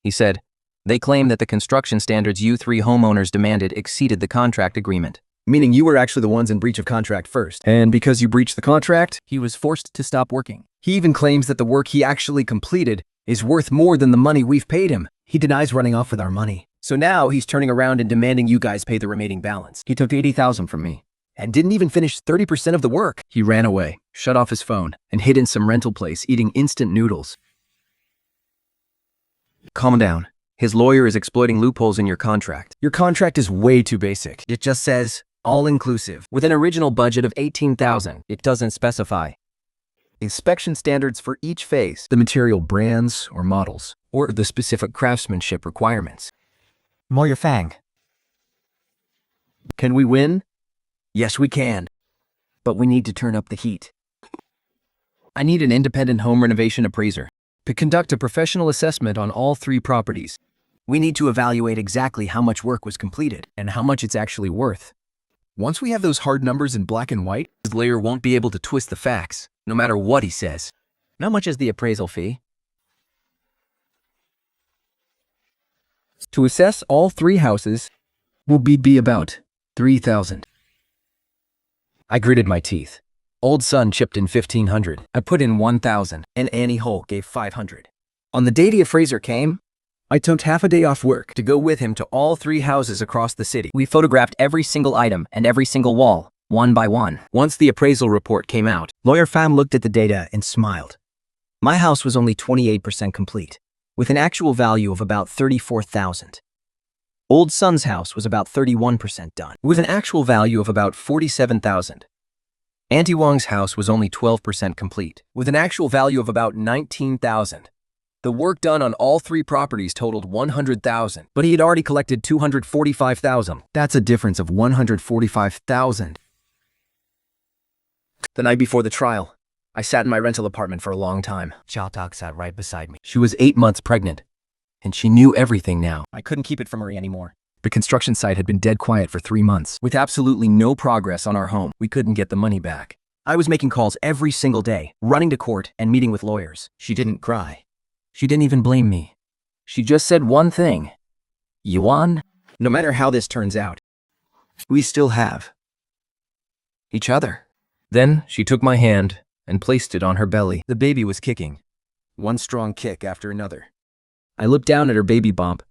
He said, they claim that the construction standards you three homeowners demanded exceeded the contract agreement. Meaning you were actually the ones in breach of contract first. And because you breached the contract, he was forced to stop working. He even claims that the work he actually completed is worth more than the money we've paid him. He denies running off with our money. So now he's turning around and demanding you guys pay the remaining balance. He took 80,000 from me and didn't even finish 30% of the work. He ran away, shut off his phone, and hid in some rental place eating instant noodles. Calm down. His lawyer is exploiting loopholes in your contract. Your contract is way too basic. It just says, all-inclusive, with an original budget of 18,000. It doesn't specify inspection standards for each phase, the material brands or models, or the specific craftsmanship requirements. Lawyer Fang. Can we win? Yes, we can. But we need to turn up the heat. I need an independent home renovation appraiser to conduct a professional assessment on all three properties. We need to evaluate exactly how much work was completed and how much it's actually worth. Once we have those hard numbers in black and white, his lawyer won't be able to twist the facts, no matter what he says. How much is the appraisal fee? To assess all three houses will be about 3,000. I gritted my teeth. Old Son chipped in 1,500. I put in 1,000, and Annie Holt gave 500. On the day Fraser came, I took half a day off work to go with him to all 3 houses across the city. We photographed every single item and every single wall, one by one. Once the appraisal report came out, Lawyer Pham looked at the data and smiled. My house was only 28% complete, with an actual value of about 34,000. Old Son's house was about 31% done, with an actual value of about 47,000. Auntie Wong's house was only 12% complete, with an actual value of about 19,000. The work done on all 3 properties totaled 100,000, but he had already collected 245,000. That's a difference of 145,000. The night before the trial, I sat in my rental apartment for a long time. Chow Tak sat right beside me. She was 8 months pregnant, and she knew everything now. I couldn't keep it from her anymore. The construction site had been dead quiet for 3 months, with absolutely no progress on our home. We couldn't get the money back. I was making calls every single day, running to court and meeting with lawyers. She didn't cry. She didn't even blame me. She just said one thing. Yuan, no matter how this turns out, we still have each other. Then she took my hand and placed it on her belly. The baby was kicking, one strong kick after another. I looked down at her baby bump,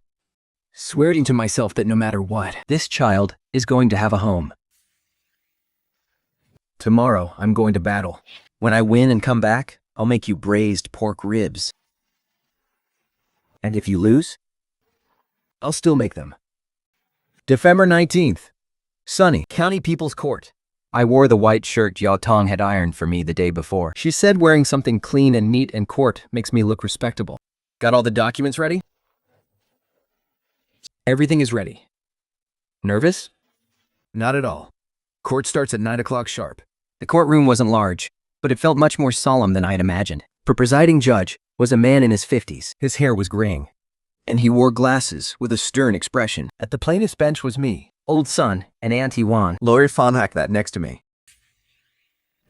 swearing to myself that no matter what, this child is going to have a home. Tomorrow, I'm going to battle. When I win and come back, I'll make you braised pork ribs. And if you lose, I'll still make them. December 19th, sunny, County People's Court. I wore the white shirt Yao Tong had ironed for me the day before. She said wearing something clean and neat in court makes me look respectable. Got all the documents ready? Everything is ready. Nervous? Not at all. Court starts at 9 o'clock sharp. The courtroom wasn't large, but it felt much more solemn than I had imagined. The presiding judge was a man in his 50s. His hair was graying, and he wore glasses with a stern expression. At the plaintiff's bench was me, Old Son, and Auntie Wan. Lawyer Pham hacked that next to me.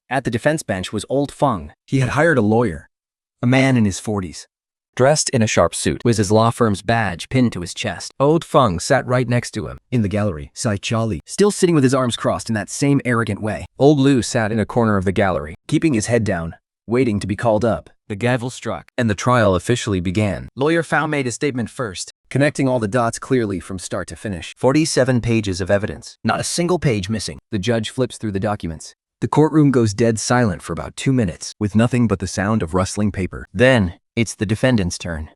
At the defense bench was Old Feng. He had hired a lawyer, a man in his 40s. Dressed in a sharp suit, with his law firm's badge pinned to his chest. Old Feng sat right next to him. In the gallery, Sai Charlie, still sitting with his arms crossed in that same arrogant way. Old Lu sat in a corner of the gallery, keeping his head down, waiting to be called up. The gavel struck, and the trial officially began. Lawyer Pham made a statement first, connecting all the dots clearly from start to finish. 47 pages of evidence, not a single page missing. The judge flips through the documents. The courtroom goes dead silent for about 2 minutes, with nothing but the sound of rustling paper. Then, it's the defendant's turn.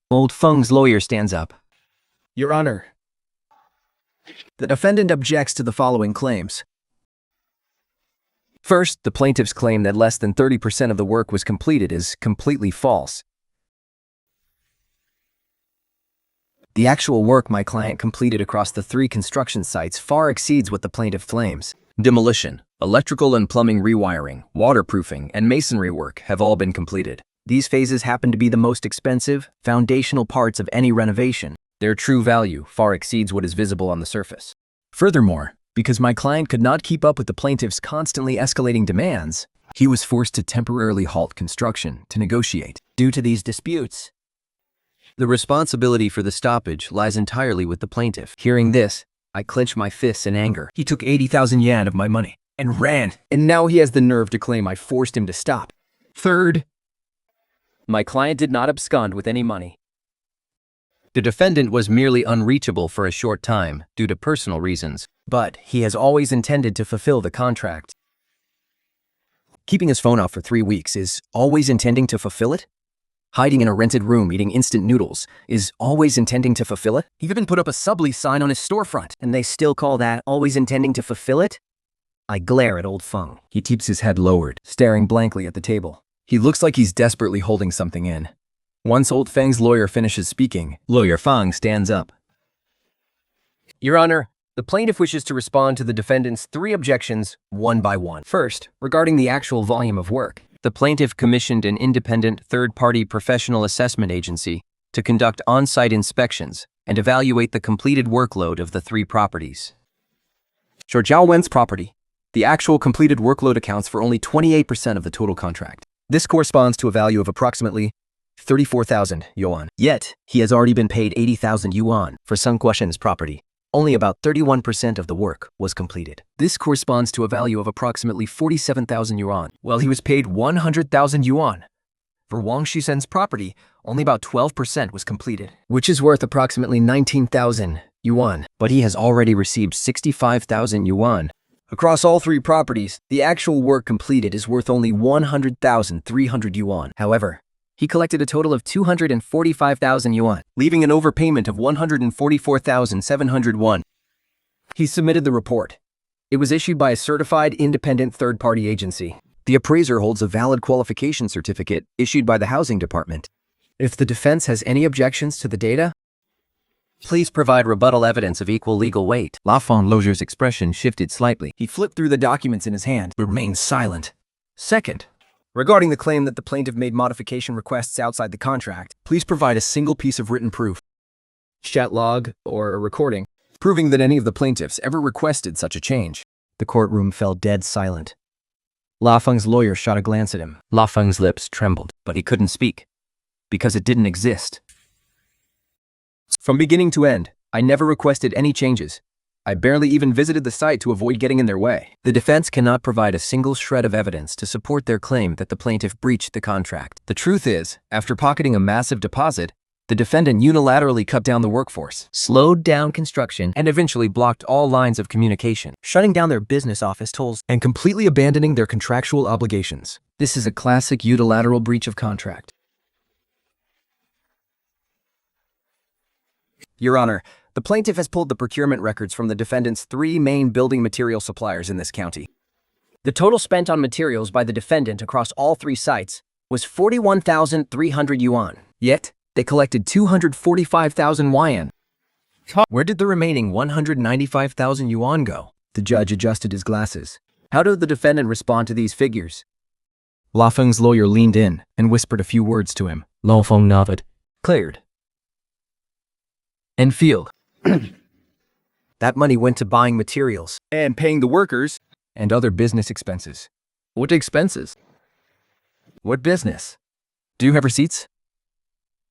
Old Feng's lawyer stands up. Your Honor, the defendant objects to the following claims. First, the plaintiff's claim that less than 30% of the work was completed is completely false. The actual work my client completed across the 3 construction sites far exceeds what the plaintiff claims. Demolition, electrical and plumbing rewiring, waterproofing, and masonry work have all been completed. These phases happen to be the most expensive, foundational parts of any renovation. Their true value far exceeds what is visible on the surface. Furthermore, because my client could not keep up with the plaintiff's constantly escalating demands, he was forced to temporarily halt construction to negotiate. Due to these disputes, the responsibility for the stoppage lies entirely with the plaintiff. Hearing this, I clenched my fists in anger. He took 80,000 yuan of my money and ran, and now he has the nerve to claim I forced him to stop. Third, my client did not abscond with any money. The defendant was merely unreachable for a short time due to personal reasons, but he has always intended to fulfill the contract. Keeping his phone off for 3 weeks is always intending to fulfill it? Hiding in a rented room eating instant noodles is always intending to fulfill it? He even put up a sublease sign on his storefront, and they still call that always intending to fulfill it? I glare at Old Feng. He keeps his head lowered, staring blankly at the table. He looks like he's desperately holding something in. Once Old Feng's lawyer finishes speaking, Lawyer Feng stands up. Your Honor, the plaintiff wishes to respond to the defendant's 3 objections, one by one. First, regarding the actual volume of work. The plaintiff commissioned an independent third-party professional assessment agency to conduct on-site inspections and evaluate the completed workload of the 3 properties. For Zhao Wen's property, the actual completed workload accounts for only 28% of the total contract. This corresponds to a value of approximately 34,000 yuan. Yet, he has already been paid 80,000 yuan for Sun Guoshen's property. only about 31% of the work was completed. This corresponds to a value of approximately 47,000 yuan, while he was paid 100,000 yuan. For Wang Shusen's property, only about 12% was completed, which is worth approximately 19,000 yuan, but he has already received 65,000 yuan. Across all three properties, the actual work completed is worth only 100,300 yuan. However, he collected a total of 245,000 yuan, leaving an overpayment of 144,700 won. He submitted the report. It was issued by a certified independent third-party agency. The appraiser holds a valid qualification certificate issued by the housing department. If the defense has any objections to the data, please provide rebuttal evidence of equal legal weight. La Fong Lozier's expression shifted slightly. He flipped through the documents in his hand, but remained silent. Second, regarding the claim that the plaintiff made modification requests outside the contract, please provide a single piece of written proof, chat log, or a recording, proving that any of the plaintiffs ever requested such a change. The courtroom fell dead silent. La Feng's lawyer shot a glance at him. La Feng's lips trembled. But he couldn't speak, because it didn't exist. From beginning to end, I never requested any changes. I barely even visited the site to avoid getting in their way. The defense cannot provide a single shred of evidence to support their claim that the plaintiff breached the contract. The truth is, after pocketing a massive deposit, the defendant unilaterally cut down the workforce, Slowed down construction, and eventually blocked all lines of communication, shutting down their business office tolls. and completely abandoning their contractual obligations. This is a classic unilateral breach of contract. Your Honor, the plaintiff has pulled the procurement records from the defendant's three main building material suppliers in this county. The total spent on materials by the defendant across all three sites was 41,300 yuan. Yet, they collected 245,000 yuan. Where did the remaining 195,000 yuan go? The judge adjusted his glasses. How did the defendant respond to these figures? La Feng's lawyer leaned in and whispered a few words to him. La Feng nodded. Cleared. And field. That money went to buying materials And paying the workers and other business expenses. What expenses? What business? Do you have receipts?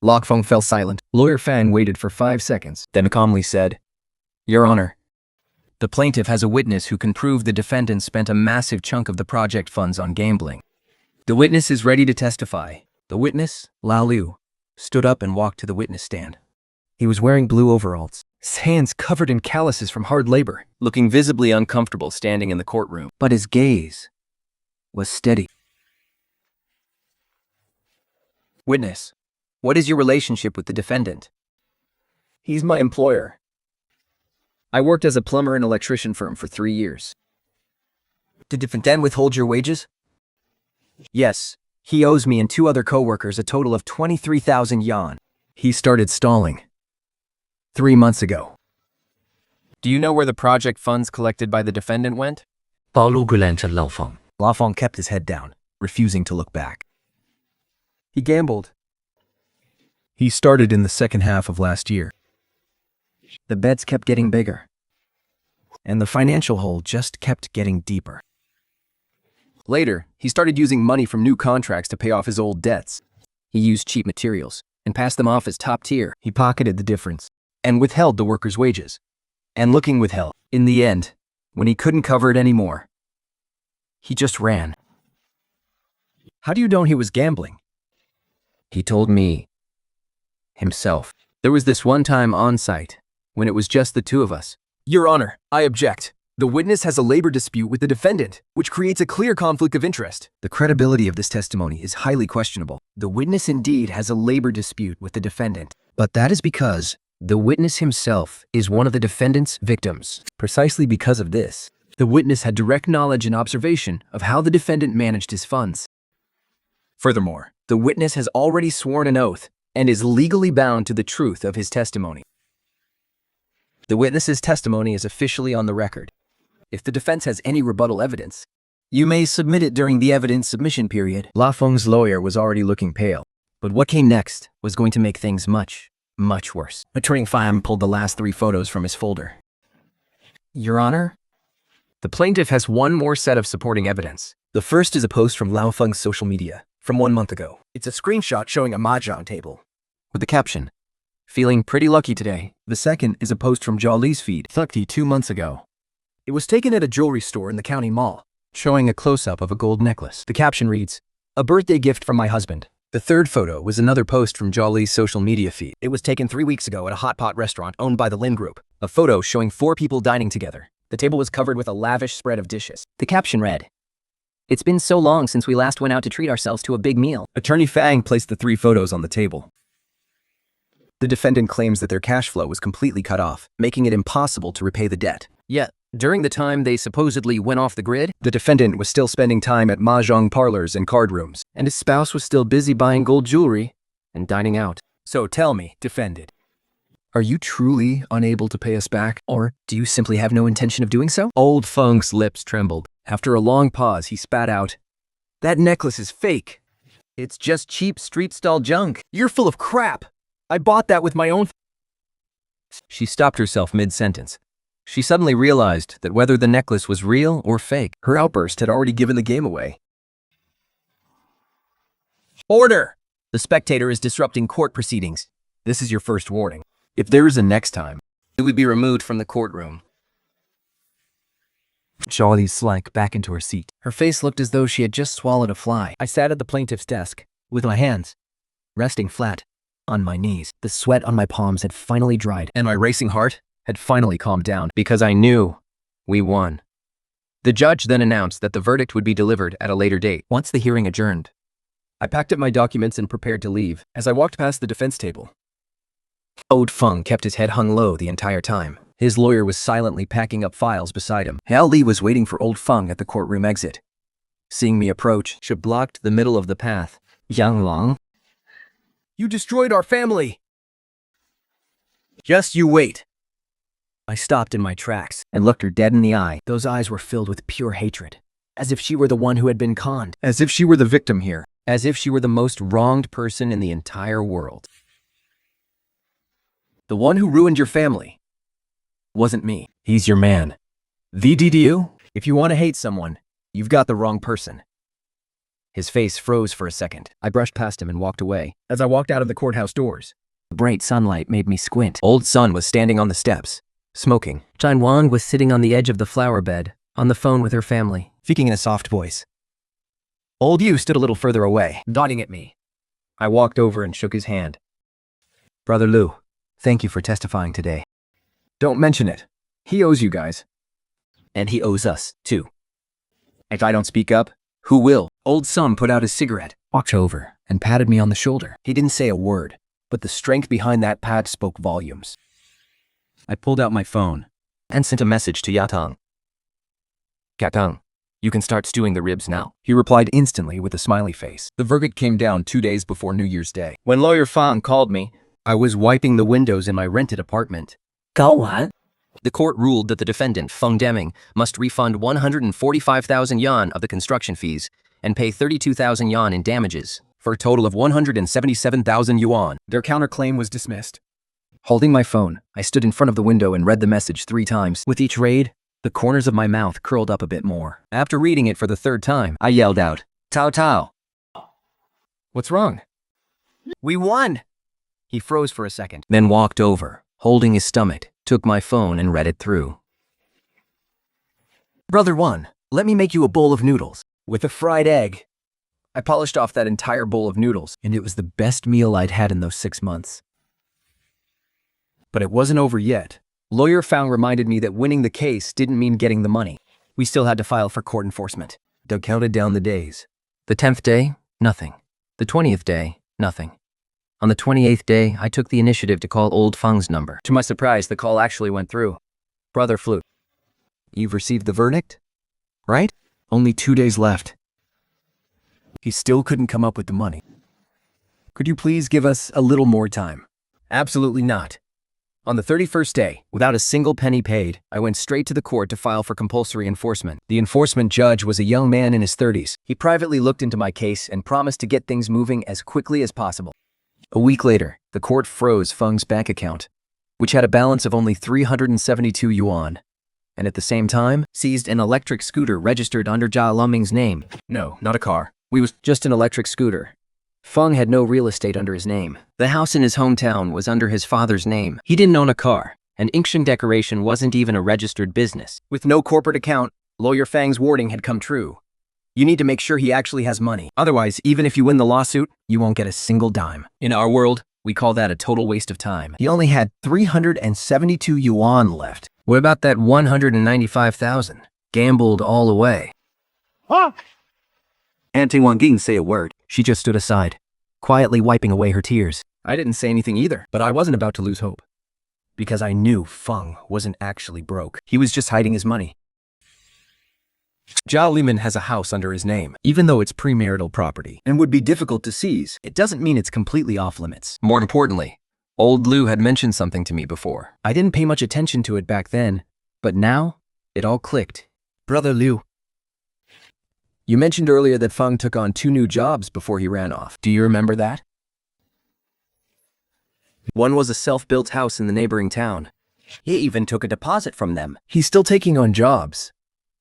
La Feng fell silent. Lawyer Fan waited for 5 seconds, then calmly said, Your Honor, the plaintiff has a witness who can prove the defendant spent a massive chunk of the project funds on gambling. The witness is ready to testify. The witness, Lao Liu, stood up and walked to the witness stand. He was wearing blue overalls, His hands covered in calluses from hard labor, looking visibly uncomfortable standing in the courtroom. but his gaze was steady. Witness, what is your relationship with the defendant? He's my employer. I worked as a plumber and electrician firm for 3 years. Did defendant withhold your wages? Yes, he owes me and 2 other co-workers a total of 23,000 yuan. He started stalling 3 months ago. Do you know where the project funds collected by the defendant went? 暴露佢靚出漏房。 La Fong kept his head down, refusing to look back. He gambled. He started in the second half of last year. The bets kept getting bigger, and the financial hole just kept getting deeper. Later, he started using money from new contracts to pay off his old debts. He used cheap materials and passed them off as top tier. He pocketed the difference and withheld the workers' wages. And looking withheld. In the end, when he couldn't cover it anymore, he just ran. How do you know he was gambling? He told me himself. There was this one time on site when it was just the 2 of us. Your Honor, I object. The witness has a labor dispute with the defendant, which creates a clear conflict of interest. The credibility of this testimony is highly questionable. The witness indeed has a labor dispute with the defendant. But that is because the witness himself is one of the defendant's victims. Precisely because of this, the witness had direct knowledge and observation of how the defendant managed his funds. Furthermore, the witness has already sworn an oath and is legally bound to the truth of his testimony. The witness's testimony is officially on the record. If the defense has any rebuttal evidence, you may submit it during the evidence submission period. La Feng's lawyer was already looking pale, but what came next was going to make things much, much worse. Attorney Pham pulled the last 3 photos from his folder. Your Honor, the plaintiff has one more set of supporting evidence. The first is a post from Lao Feng's social media from 1 month ago. It's a screenshot showing a mahjong table with the caption, Feeling pretty lucky today. The second is a post from Jolly's feed, 2 months ago. It was taken at a jewelry store in the county mall, showing a close-up of a gold necklace. The caption reads, "A birthday gift from my husband." The third photo was another post from Jolly's social media feed. It was taken 3 weeks ago at a hot pot restaurant owned by the Lin Group. A photo showing 4 people dining together. The table was covered with a lavish spread of dishes. The caption read, "It's been so long since we last went out to treat ourselves to a big meal." Attorney Fang placed the 3 photos on the table. The defendant claims that their cash flow was completely cut off, making it impossible to repay the debt. Yet, during the time they supposedly went off the grid, The defendant was still spending time at mahjong parlors and card rooms. and his spouse was still busy buying gold jewelry and dining out. So tell me, defendant, are you truly unable to pay us back? Or do you simply have no intention of doing so? Old Feng's lips trembled. After a long pause, he spat out, "That necklace is fake. It's just cheap street stall junk. You're full of crap. I bought that with my own." She stopped herself mid-sentence. She suddenly realized that whether the necklace was real or fake, Her outburst had already given the game away. Order! the spectator is disrupting court proceedings. This is your first warning. If there is a next time, It would be removed from the courtroom. Jolly sank back into her seat. Her face looked as though she had just swallowed a fly. I sat at the plaintiff's desk, with my hands resting flat on my knees. The sweat on my palms had finally dried, and my racing heart had finally calmed down. Because I knew we won. The judge then announced that the verdict would be delivered at a later date, once the hearing adjourned. I packed up my documents and prepared to leave. As I walked past the defense table, Old Feng kept his head hung low the entire time. His lawyer was silently packing up files beside him. Hao Li was waiting for Old Feng at the courtroom exit. Seeing me approach, She blocked the middle of the path. "Yang Long, you destroyed our family. Just you wait." I stopped in my tracks and looked her dead in the eye. Those eyes were filled with pure hatred, as if she were the one who had been conned, as if she were the victim here. As if she were the most wronged person in the entire world. The one who ruined your family wasn't me. He's your man. VDDU? If you want to hate someone, you've got the wrong person. His face froze for a second. I brushed past him and walked away. As I walked out of the courthouse doors, the bright sunlight made me squint. Old Sun was standing on the steps, smoking, Jin Wang was sitting on the edge of the flower bed, on the phone with her family. speaking in a soft voice. Old Yu stood a little further away, nodding at me. I walked over and shook his hand. "Brother Lu, thank you for testifying today. Don't mention it. He owes you guys. And he owes us, too. If I don't speak up, who will?" Old Sun put out his cigarette, walked over, and patted me on the shoulder. He didn't say a word, but the strength behind that pat spoke volumes. I pulled out my phone and sent a message to Yatang. "Gatang, you can start stewing the ribs now." He replied instantly with a smiley face. The verdict came down 2 days before New Year's Day. When Lawyer Fang called me, I was wiping the windows in my rented apartment. The court ruled that the defendant, Feng Deming, must refund 145,000 yuan of the construction fees and pay 32,000 yuan in damages, For a total of 177,000 yuan. Their counterclaim was dismissed. Holding my phone, I stood in front of the window and read the message 3 times. With each raid, the corners of my mouth curled up a bit more. After reading it for the 3rd time, I yelled out, "Tao Tao." "What's wrong?" "We won." He froze for a second, then walked over, holding his stomach, took my phone and read it through. "Brother One, let me make you a bowl of noodles with a fried egg." I polished off that entire bowl of noodles, and it was the best meal I'd had in those 6 months. But it wasn't over yet. Lawyer Fang reminded me that winning the case didn't mean getting the money. We still had to file for court enforcement. Doug counted down the days. The 10th day, nothing. The 20th day, nothing. On the 28th day, I took the initiative to call Old Feng's number. To my surprise, the call actually went through. "Brother Flute, you've received the verdict, right? Only 2 days left." He still couldn't come up with the money. "Could you please give us a little more time?" "Absolutely not." On the 31st day, without a single penny paid, I went straight to the court to file for compulsory enforcement. The enforcement judge was a young man in his 30s. He privately looked into my case and promised to get things moving as quickly as possible. A week later, the court froze Feng's bank account, which had a balance of only 372 yuan, and at the same time, seized an electric scooter registered under Jia Luming's name. No, not a car. We was just an electric scooter. Feng had no real estate under his name. The house in his hometown was under his father's name. He didn't own a car, and Inxing Decoration wasn't even a registered business. With no corporate account, Lawyer Fang's warning had come true. You need to make sure he actually has money. Otherwise, even if you win the lawsuit, you won't get a single dime. In our world, we call that a total waste of time. He only had 372 yuan left. What about that 195,000? Gambled all away. Auntie Wang didn't say a word. She just stood aside, quietly wiping away her tears. I didn't say anything either, but I wasn't about to lose hope. Because I knew Feng wasn't actually broke. He was just hiding his money. Zhao Liman has a house under his name, even though it's premarital property, and would be difficult to seize. It doesn't mean it's completely off limits. More importantly, old Liu had mentioned something to me before. I didn't pay much attention to it back then, but now, it all clicked. Brother Liu, you mentioned earlier that Feng took on 2 new jobs before he ran off. Do you remember that? One was a self-built house in the neighboring town. He even took a deposit from them. He's still taking on jobs.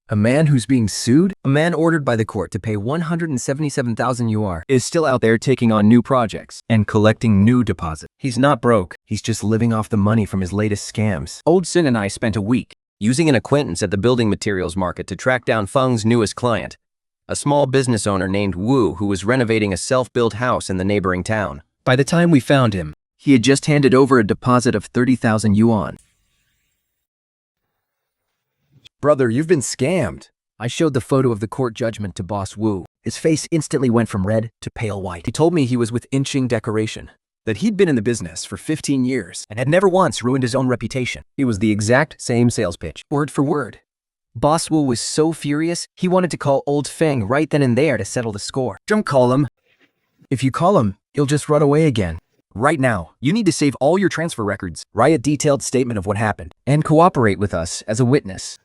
A man who's being sued? A man ordered by the court to pay 177,000 yuan is still out there taking on new projects and collecting new deposits. He's not broke. He's just living off the money from his latest scams. Old Sin and I spent a week Using an acquaintance at the building materials market to track down Feng's newest client, a small business owner named Wu who was renovating a self-built house in the neighboring town. By the time we found him, he had just handed over a deposit of 30,000 yuan. Brother, you've been scammed. I showed the photo of the court judgment to Boss Wu. His face instantly went from red to pale white. He told me he was with Inxing Decoration, that he'd been in the business for 15 years and had never once ruined his own reputation. It was the exact same sales pitch, word for word. Boss Wu was so furious, he wanted to call Old Feng right then and there to settle the score. Don't call him. If you call him, he'll just run away again. Right now, you need to save all your transfer records, write a detailed statement of what happened, and cooperate with us as a witness.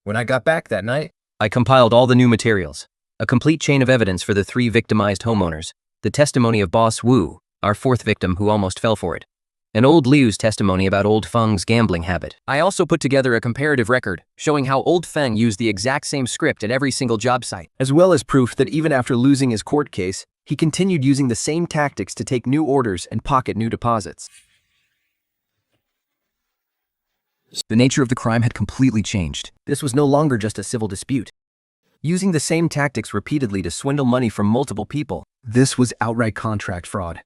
When I got back that night, I compiled all the new materials, a complete chain of evidence for the 3 victimized homeowners, the testimony of Boss Wu, our 4th victim who almost fell for it, and old Liu's testimony about old Feng's gambling habit. I also put together a comparative record showing how old Feng used the exact same script at every single job site, as well as proof that even after losing his court case, he continued using the same tactics to take new orders and pocket new deposits. The nature of the crime had completely changed. This was no longer just a civil dispute. Using the same tactics repeatedly to swindle money from multiple people, this was outright contract fraud.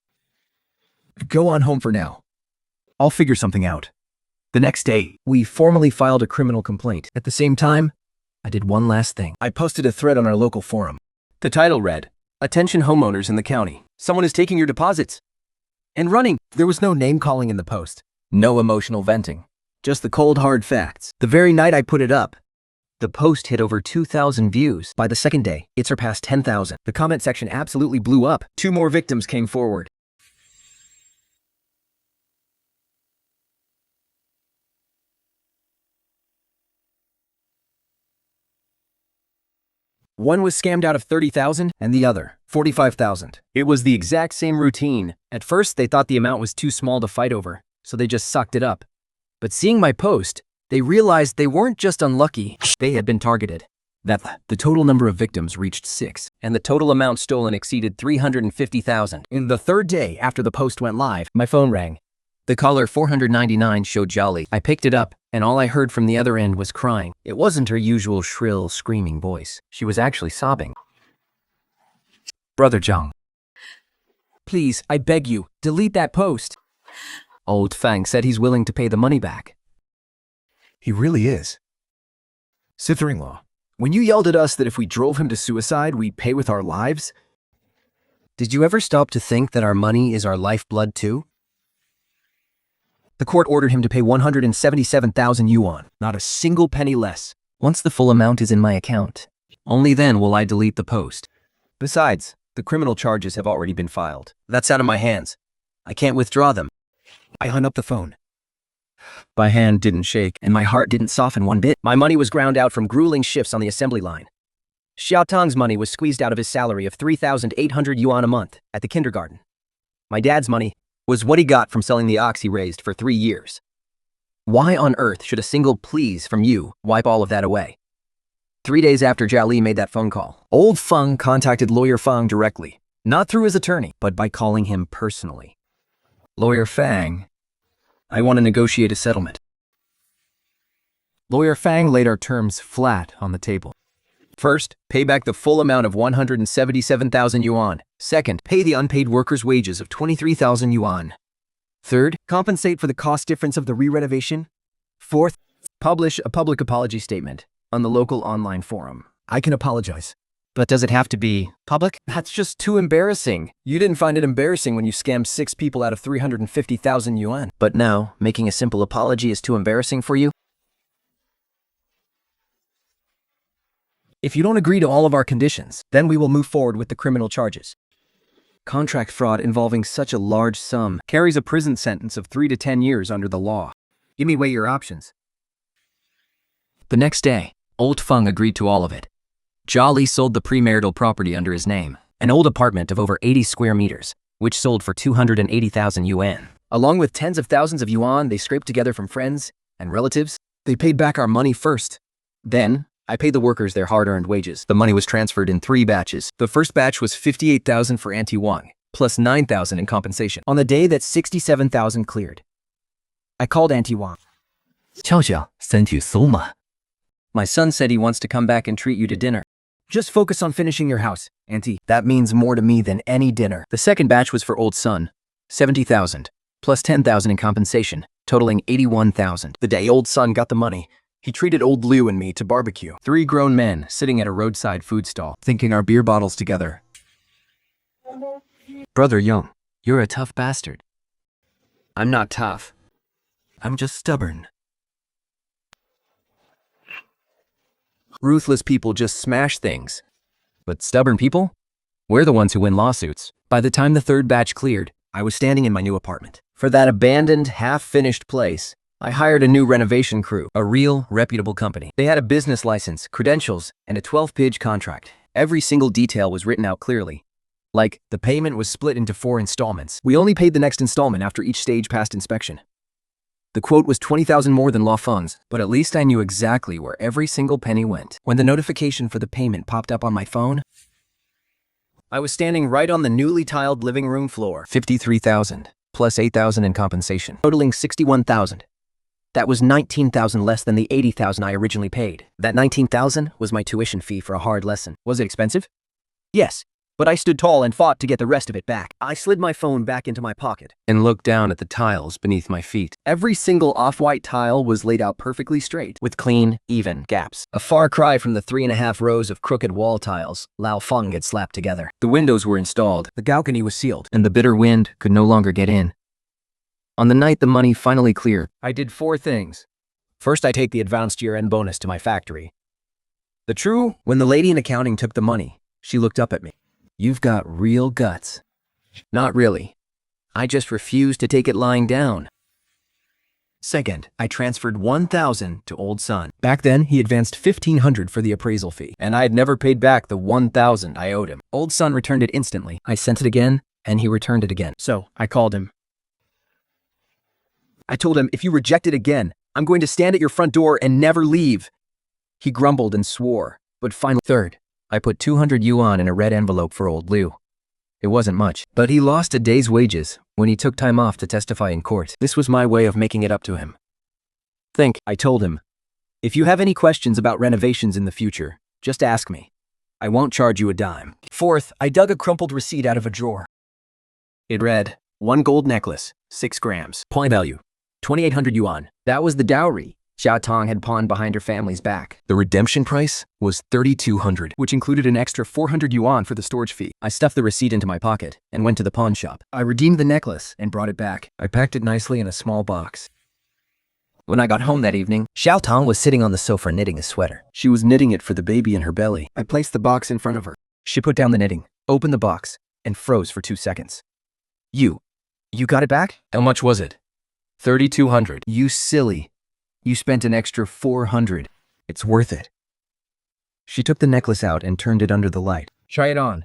Go on home for now. I'll figure something out. The next day, we formally filed a criminal complaint. At the same time, I did one last thing. I posted a thread on our local forum. The title read, "Attention homeowners in the county. Someone is taking your deposits and running." There was no name calling in the post. No emotional venting. Just the cold hard facts. The very night I put it up, the post hit over 2,000 views. By the second day, it surpassed 10,000. The comment section absolutely blew up. 2 more victims came forward. One was scammed out of 30,000 and the other 45,000. It was the exact same routine. At first, they thought the amount was too small to fight over, so they just sucked it up. But seeing my post, they realized they weren't just unlucky, they had been targeted. That the total number of victims reached 6, and the total amount stolen exceeded 350,000. In the 3rd day after the post went live, my phone rang. The caller 499 showed Jolly. I picked it up, and all I heard from the other end was crying. It wasn't her usual shrill, screaming voice. She was actually sobbing. Brother Zhang, please, I beg you, delete that post. Old Feng said he's willing to pay the money back. He really is. Sister-in-law, when you yelled at us that if we drove him to suicide, we'd pay with our lives, did you ever stop to think that our money is our lifeblood too? The court ordered him to pay 177,000 yuan, not a single penny less. Once the full amount is in my account, only then will I delete the post. Besides, the criminal charges have already been filed. That's out of my hands. I can't withdraw them. I hung up the phone. My hand didn't shake, and my heart didn't soften one bit. My money was ground out from grueling shifts on the assembly line. Xiao Tong's money was squeezed out of his salary of 3,800 yuan a month at the kindergarten. My dad's money was what he got from selling the ox he raised for 3 years. Why on earth should a single please from you wipe all of that away? 3 days after Zhao Li made that phone call, Old Feng contacted Lawyer Feng directly. Not through his attorney, but by calling him personally. Lawyer Fang, I want to negotiate a settlement. Lawyer Fang laid our terms flat on the table. First, pay back the full amount of 177,000 yuan. Second, pay the unpaid workers' wages of 23,000 yuan. Third, compensate for the cost difference of the re-renovation. Fourth, publish a public apology statement on the local online forum. I can apologize. But does it have to be public? That's just too embarrassing. You didn't find it embarrassing when you scammed 6 people out of 350,000 yuan. But now, making a simple apology is too embarrassing for you? If you don't agree to all of our conditions, then we will move forward with the criminal charges. Contract fraud involving such a large sum carries a prison sentence of 3 to 10 years under the law. Give me weigh your options. The next day, old Feng agreed to all of it. Jia Li sold the premarital property under his name, an old apartment of over 80 square meters, which sold for 280,000 yuan. Along with tens of thousands of yuan they scraped together from friends and relatives, they paid back our money first. Then, I paid the workers their hard-earned wages. The money was transferred in 3 batches. The first batch was 58,000 for Auntie Wang, plus 9,000 in compensation. On the day that 67,000 cleared, I called Auntie Wang. 俏俏，身体酥嘛。 My son said he wants to come back and treat you to dinner. Just focus on finishing your house, Auntie. That means more to me than any dinner. The second batch was for old son, 70,000, plus 10,000 in compensation, totaling 81,000. The day old son got the money, he treated old Liu and me to barbecue. 3 grown men sitting at a roadside food stall, thinking our beer bottles together. Brother Young, you're a tough bastard. I'm not tough. I'm just stubborn. Ruthless people just smash things. But stubborn people? We're the ones who win lawsuits. By the time the third batch cleared, I was standing in my new apartment. For that abandoned, half-finished place, I hired a new renovation crew, a real, reputable company. They had a business license, credentials, and a 12-page contract. Every single detail was written out clearly. Like, the payment was split into 4 installments. We only paid the next installment after each stage passed inspection. The quote was 20,000 more than law funds, but at least I knew exactly where every single penny went. When the notification for the payment popped up on my phone, I was standing right on the newly tiled living room floor. 53,000, plus 8,000 in compensation, totaling 61,000. That was 19,000 less than the 80,000 I originally paid. That 19,000 was my tuition fee for a hard lesson. Was it expensive? Yes, but I stood tall and fought to get the rest of it back. I slid my phone back into my pocket and looked down at the tiles beneath my feet. Every single off-white tile was laid out perfectly straight, with clean, even gaps. A far cry from the 3.5 rows of crooked wall tiles Lao Feng had slapped together. The windows were installed, the balcony was sealed, and the bitter wind could no longer get in. On the night the money finally cleared, I did 4 things. First, I take the advanced year-end bonus to my factory. When the lady in accounting took the money, she looked up at me. You've got real guts. Not really. I just refused to take it lying down. Second, I transferred 1,000 to old son. Back then, he advanced 1,500 for the appraisal fee, and I had never paid back the 1,000 I owed him. Old son returned it instantly. I sent it again, and he returned it again. So, I called him. I told him, if you reject it again, I'm going to stand at your front door and never leave. He grumbled and swore, but finally. Third, I put 200 yuan in a red envelope for old Liu. It wasn't much, but he lost a day's wages when he took time off to testify in court. This was my way of making it up to him. I told him, if you have any questions about renovations in the future, just ask me. I won't charge you a dime. Fourth, I dug a crumpled receipt out of a drawer. It read, 1 gold necklace, 6 grams. Point value, 2,800 yuan. That was the dowry Xiao Tong had pawned behind her family's back. The redemption price was 3,200, which included an extra 400 yuan for the storage fee. I stuffed the receipt into my pocket and went to the pawn shop. I redeemed the necklace and brought it back. I packed it nicely in a small box. When I got home that evening, Xiao Tong was sitting on the sofa knitting a sweater. She was knitting it for the baby in her belly. I placed the box in front of her. She put down the knitting, opened the box, and froze for 2 seconds. You got it back? How much was it? 3,200. You silly. You spent an extra 400. It's worth it. She took the necklace out and turned it under the light. Try it on.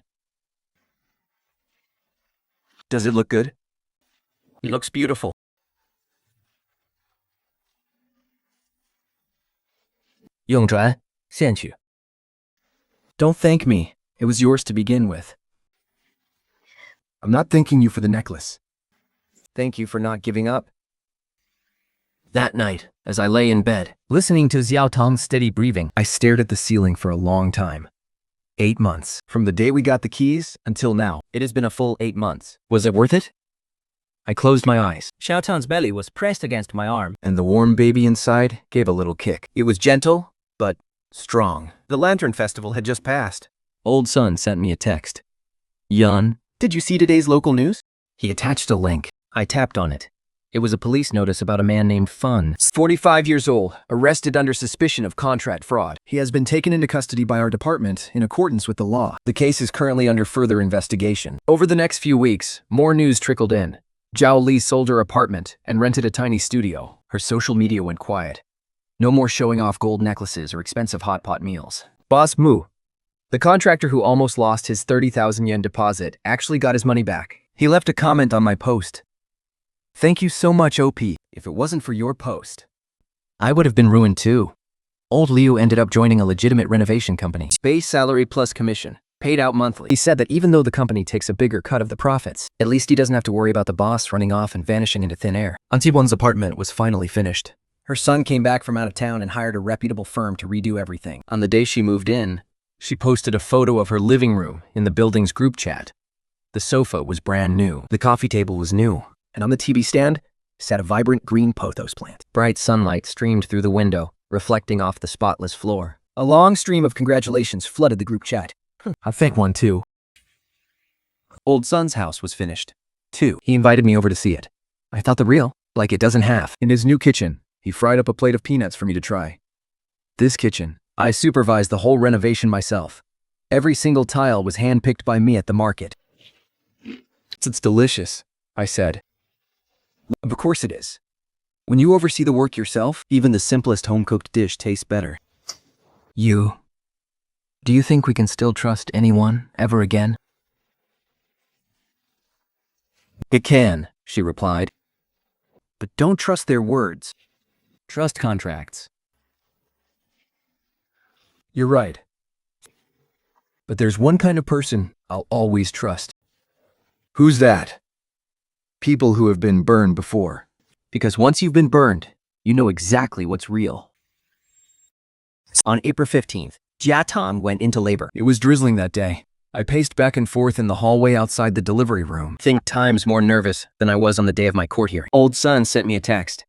Does it look good? It looks beautiful. Yongzhuan, 献去. Don't thank me. It was yours to begin with. I'm not thanking you for the necklace. Thank you for not giving up. That night, as I lay in bed, listening to Xiao Tong's steady breathing, I stared at the ceiling for a long time. 8 months. From the day we got the keys until now. it has been a full 8 months. Was it worth it? I closed my eyes. Xiao Tong's belly was pressed against my arm. And the warm baby inside gave a little kick. It was gentle, but strong. The Lantern Festival had just passed. Old Sun sent me a text. Yan, Did you see today's local news? he attached a link. I tapped on it. It was a police notice about a man named Fun. 45 years old, arrested under suspicion of contract fraud. He has been taken into custody by our department in accordance with the law. The case is currently under further investigation. Over the next few weeks, more news trickled in. Zhao Li sold her apartment and rented a tiny studio. Her social media went quiet. No more showing off gold necklaces or expensive hot pot meals. Boss Mu, the contractor who almost lost his 30,000 yen deposit, actually got his money back. He left a comment on my post. Thank you so much, OP. If it wasn't for your post, I would have been ruined too. Old Liu ended up joining a legitimate renovation company. base salary plus commission, paid out monthly. He said that even though the company takes a bigger cut of the profits, at least he doesn't have to worry about the boss running off and vanishing into thin air. Antiwon's apartment was finally finished. Her son came back from out of town and hired a reputable firm to redo everything. On the day she moved in, she posted a photo of her living room in the building's group chat. The sofa was brand new. The coffee table was new. And on the TV stand sat a vibrant green pothos plant. Bright sunlight streamed through the window, reflecting off the spotless floor. A long stream of congratulations flooded the group chat. I think one too. Old Son's house was finished, too. He invited me over to see it. I thought the real, like it doesn't have. In his new kitchen, he fried up a plate of peanuts for me to try. This kitchen, I supervised the whole renovation myself. Every single tile was handpicked by me at the market. It's delicious, I said. Of course it is. When you oversee the work yourself, even the simplest home-cooked dish tastes better. Do you think we can still trust anyone ever again? It can, she replied. But don't trust their words. Trust contracts. You're right. But there's one kind of person I'll always trust. Who's that? People who have been burned before. Because once you've been burned, you know exactly what's real. On April 15th, Jia Tong went into labor. It was drizzling that day. I paced back and forth in the hallway outside the delivery room. Think times more nervous than I was on the day of my court hearing. Old Son sent me a text.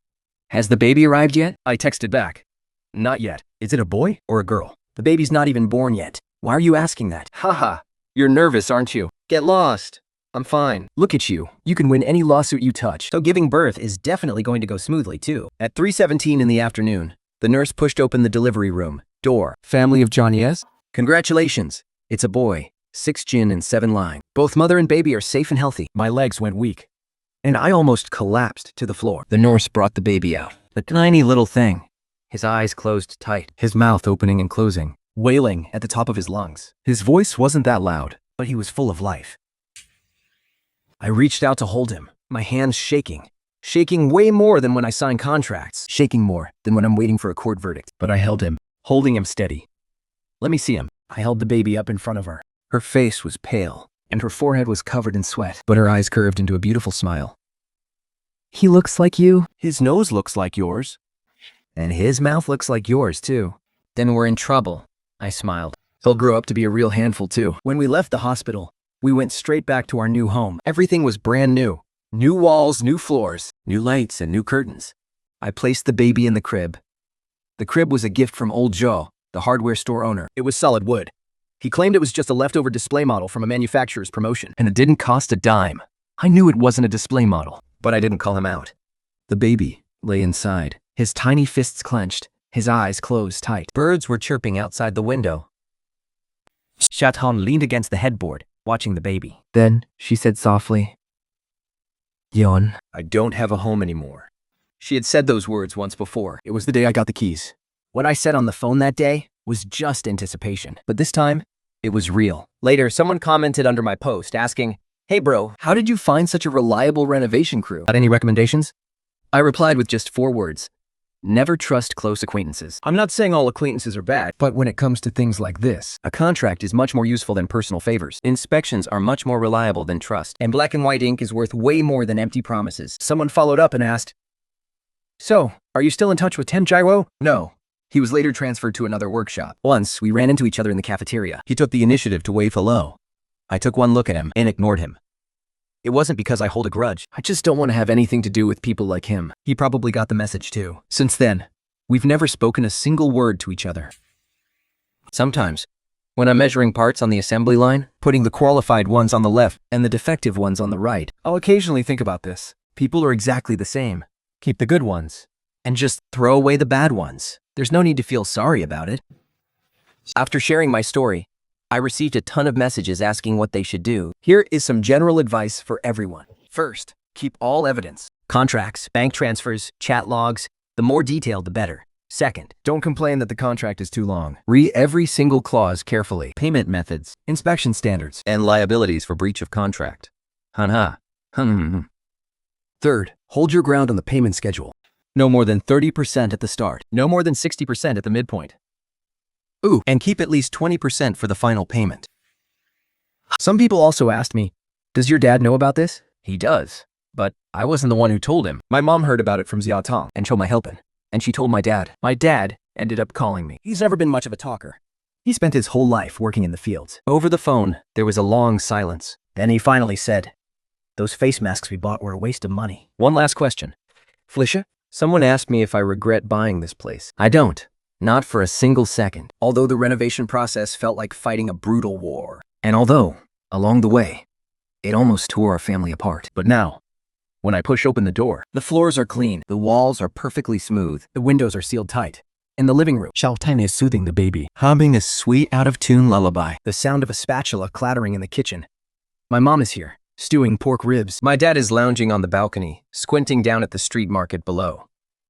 Has the baby arrived yet? I texted back. Not yet. Is it a boy or a girl? The baby's not even born yet. Why are you asking that? Haha. You're nervous, aren't you? Get lost. I'm fine. Look at you. You can win any lawsuit you touch. So giving birth is definitely going to go smoothly too. At 3:17 in the afternoon, the nurse pushed open the delivery room door. Family of Johnny S? Congratulations. It's a boy. 6 Jin and 7 Lang. Both mother and baby are safe and healthy. My legs went weak, and I almost collapsed to the floor. The nurse brought the baby out. The tiny little thing. His eyes closed tight. His mouth opening and closing, wailing at the top of his lungs. His voice wasn't that loud, but he was full of life. I reached out to hold him, my hands shaking. Shaking way more than when I sign contracts. Shaking more than when I'm waiting for a court verdict. But I held him, holding him steady. Let me see him. I held the baby up in front of her. Her face was pale, and her forehead was covered in sweat, but her eyes curved into a beautiful smile. He looks like you. His nose looks like yours. And his mouth looks like yours, too. Then we're in trouble, I smiled. He'll grow up to be a real handful, too. When we left the hospital, we went straight back to our new home. Everything was brand new. New walls, new floors, new lights, and new curtains. I placed the baby in the crib. The crib was a gift from old Joe, the hardware store owner. It was solid wood. He claimed it was just a leftover display model from a manufacturer's promotion, and it didn't cost a dime. I knew it wasn't a display model, but I didn't call him out. The baby lay inside, his tiny fists clenched, his eyes closed tight. Birds were chirping outside the window. Xiao Tong leaned against the headboard, watching the baby. Then she said softly, Yon, I don't have a home anymore. She had said those words once before. It was the day I got the keys. What I said on the phone that day was just anticipation. But this time, it was real. Later, someone commented under my post asking, "Hey bro, How did you find such a reliable renovation crew? Got any recommendations? I replied with just 4 words. Never trust close acquaintances. I'm not saying all acquaintances are bad, but when it comes to things like this, A contract is much more useful than personal favors. Inspections are much more reliable than trust. and black and white ink is worth way more than empty promises. Someone followed up and asked, "So, are you still in touch with Ten Jaiwo?" No. He was later transferred to another workshop. Once, we ran into each other in the cafeteria. He took the initiative to wave hello. I took one look at him and ignored him. It wasn't because I hold a grudge. I just don't want to have anything to do with people like him. He probably got the message too. Since then, we've never spoken a single word to each other. Sometimes, when I'm measuring parts on the assembly line, Putting the qualified ones on the left and the defective ones on the right, I'll occasionally think about this. People are exactly the same. Keep the good ones, and just throw away the bad ones. There's no need to feel sorry about it. after sharing my story, I received a ton of messages asking what they should do. Here is some general advice for everyone. First, keep all evidence. Contracts, bank transfers, chat logs, the more detailed the better. Second, Don't complain that the contract is too long. Read every single clause carefully. Payment methods Inspection standards. and liabilities for breach of contract. Hanha. Third, hold your ground on the payment schedule. No more than 30% at the start. No more than 60% at the midpoint. Ooh, and keep at least 20% for the final payment. Some people also asked me, "Does your dad know about this?" He does, but I wasn't the one who told him. My mom heard about it from Xiaotong. And told my helpin'. And she told my dad. My dad ended up calling me. He's never been much of a talker. He spent his whole life working in the fields. Over the phone, there was a long silence. Then he finally said, "Those face masks we bought were a waste of money." One last question. Felicia? Someone asked me if I regret buying this place. I don't. Not for a single second. Although the renovation process felt like fighting a brutal war. And although, along the way, it almost tore our family apart. But now, when I push open the door, the floors are clean, The walls are perfectly smooth. the windows are sealed tight. In the living room, Xiao Tan is soothing the baby. Humming a sweet out-of-tune lullaby. The sound of a spatula clattering in the kitchen. My mom is here, stewing pork ribs. My dad is lounging on the balcony, squinting down at the street market below.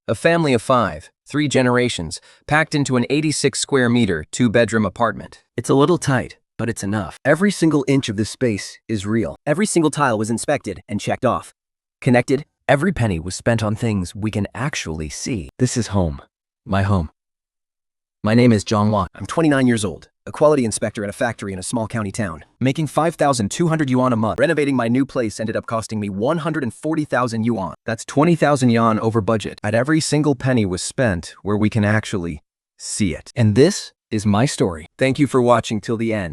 A family of 5, 3 generations, packed into an 86 square meter, 2-bedroom apartment. It's a little tight, but it's enough. Every single inch of this space is real. Every single tile was inspected and checked off. Connected, every penny was spent on things we can actually see. This is home. My home. My name is Zhang Wan. I'm 29 years old, a quality inspector at a factory in a small county town, making 5,200 yuan a month. Renovating my new place ended up costing me 140,000 yuan. That's 20,000 yuan over budget. At every single penny was spent where we can actually see it. And this is my story. Thank you for watching till the end.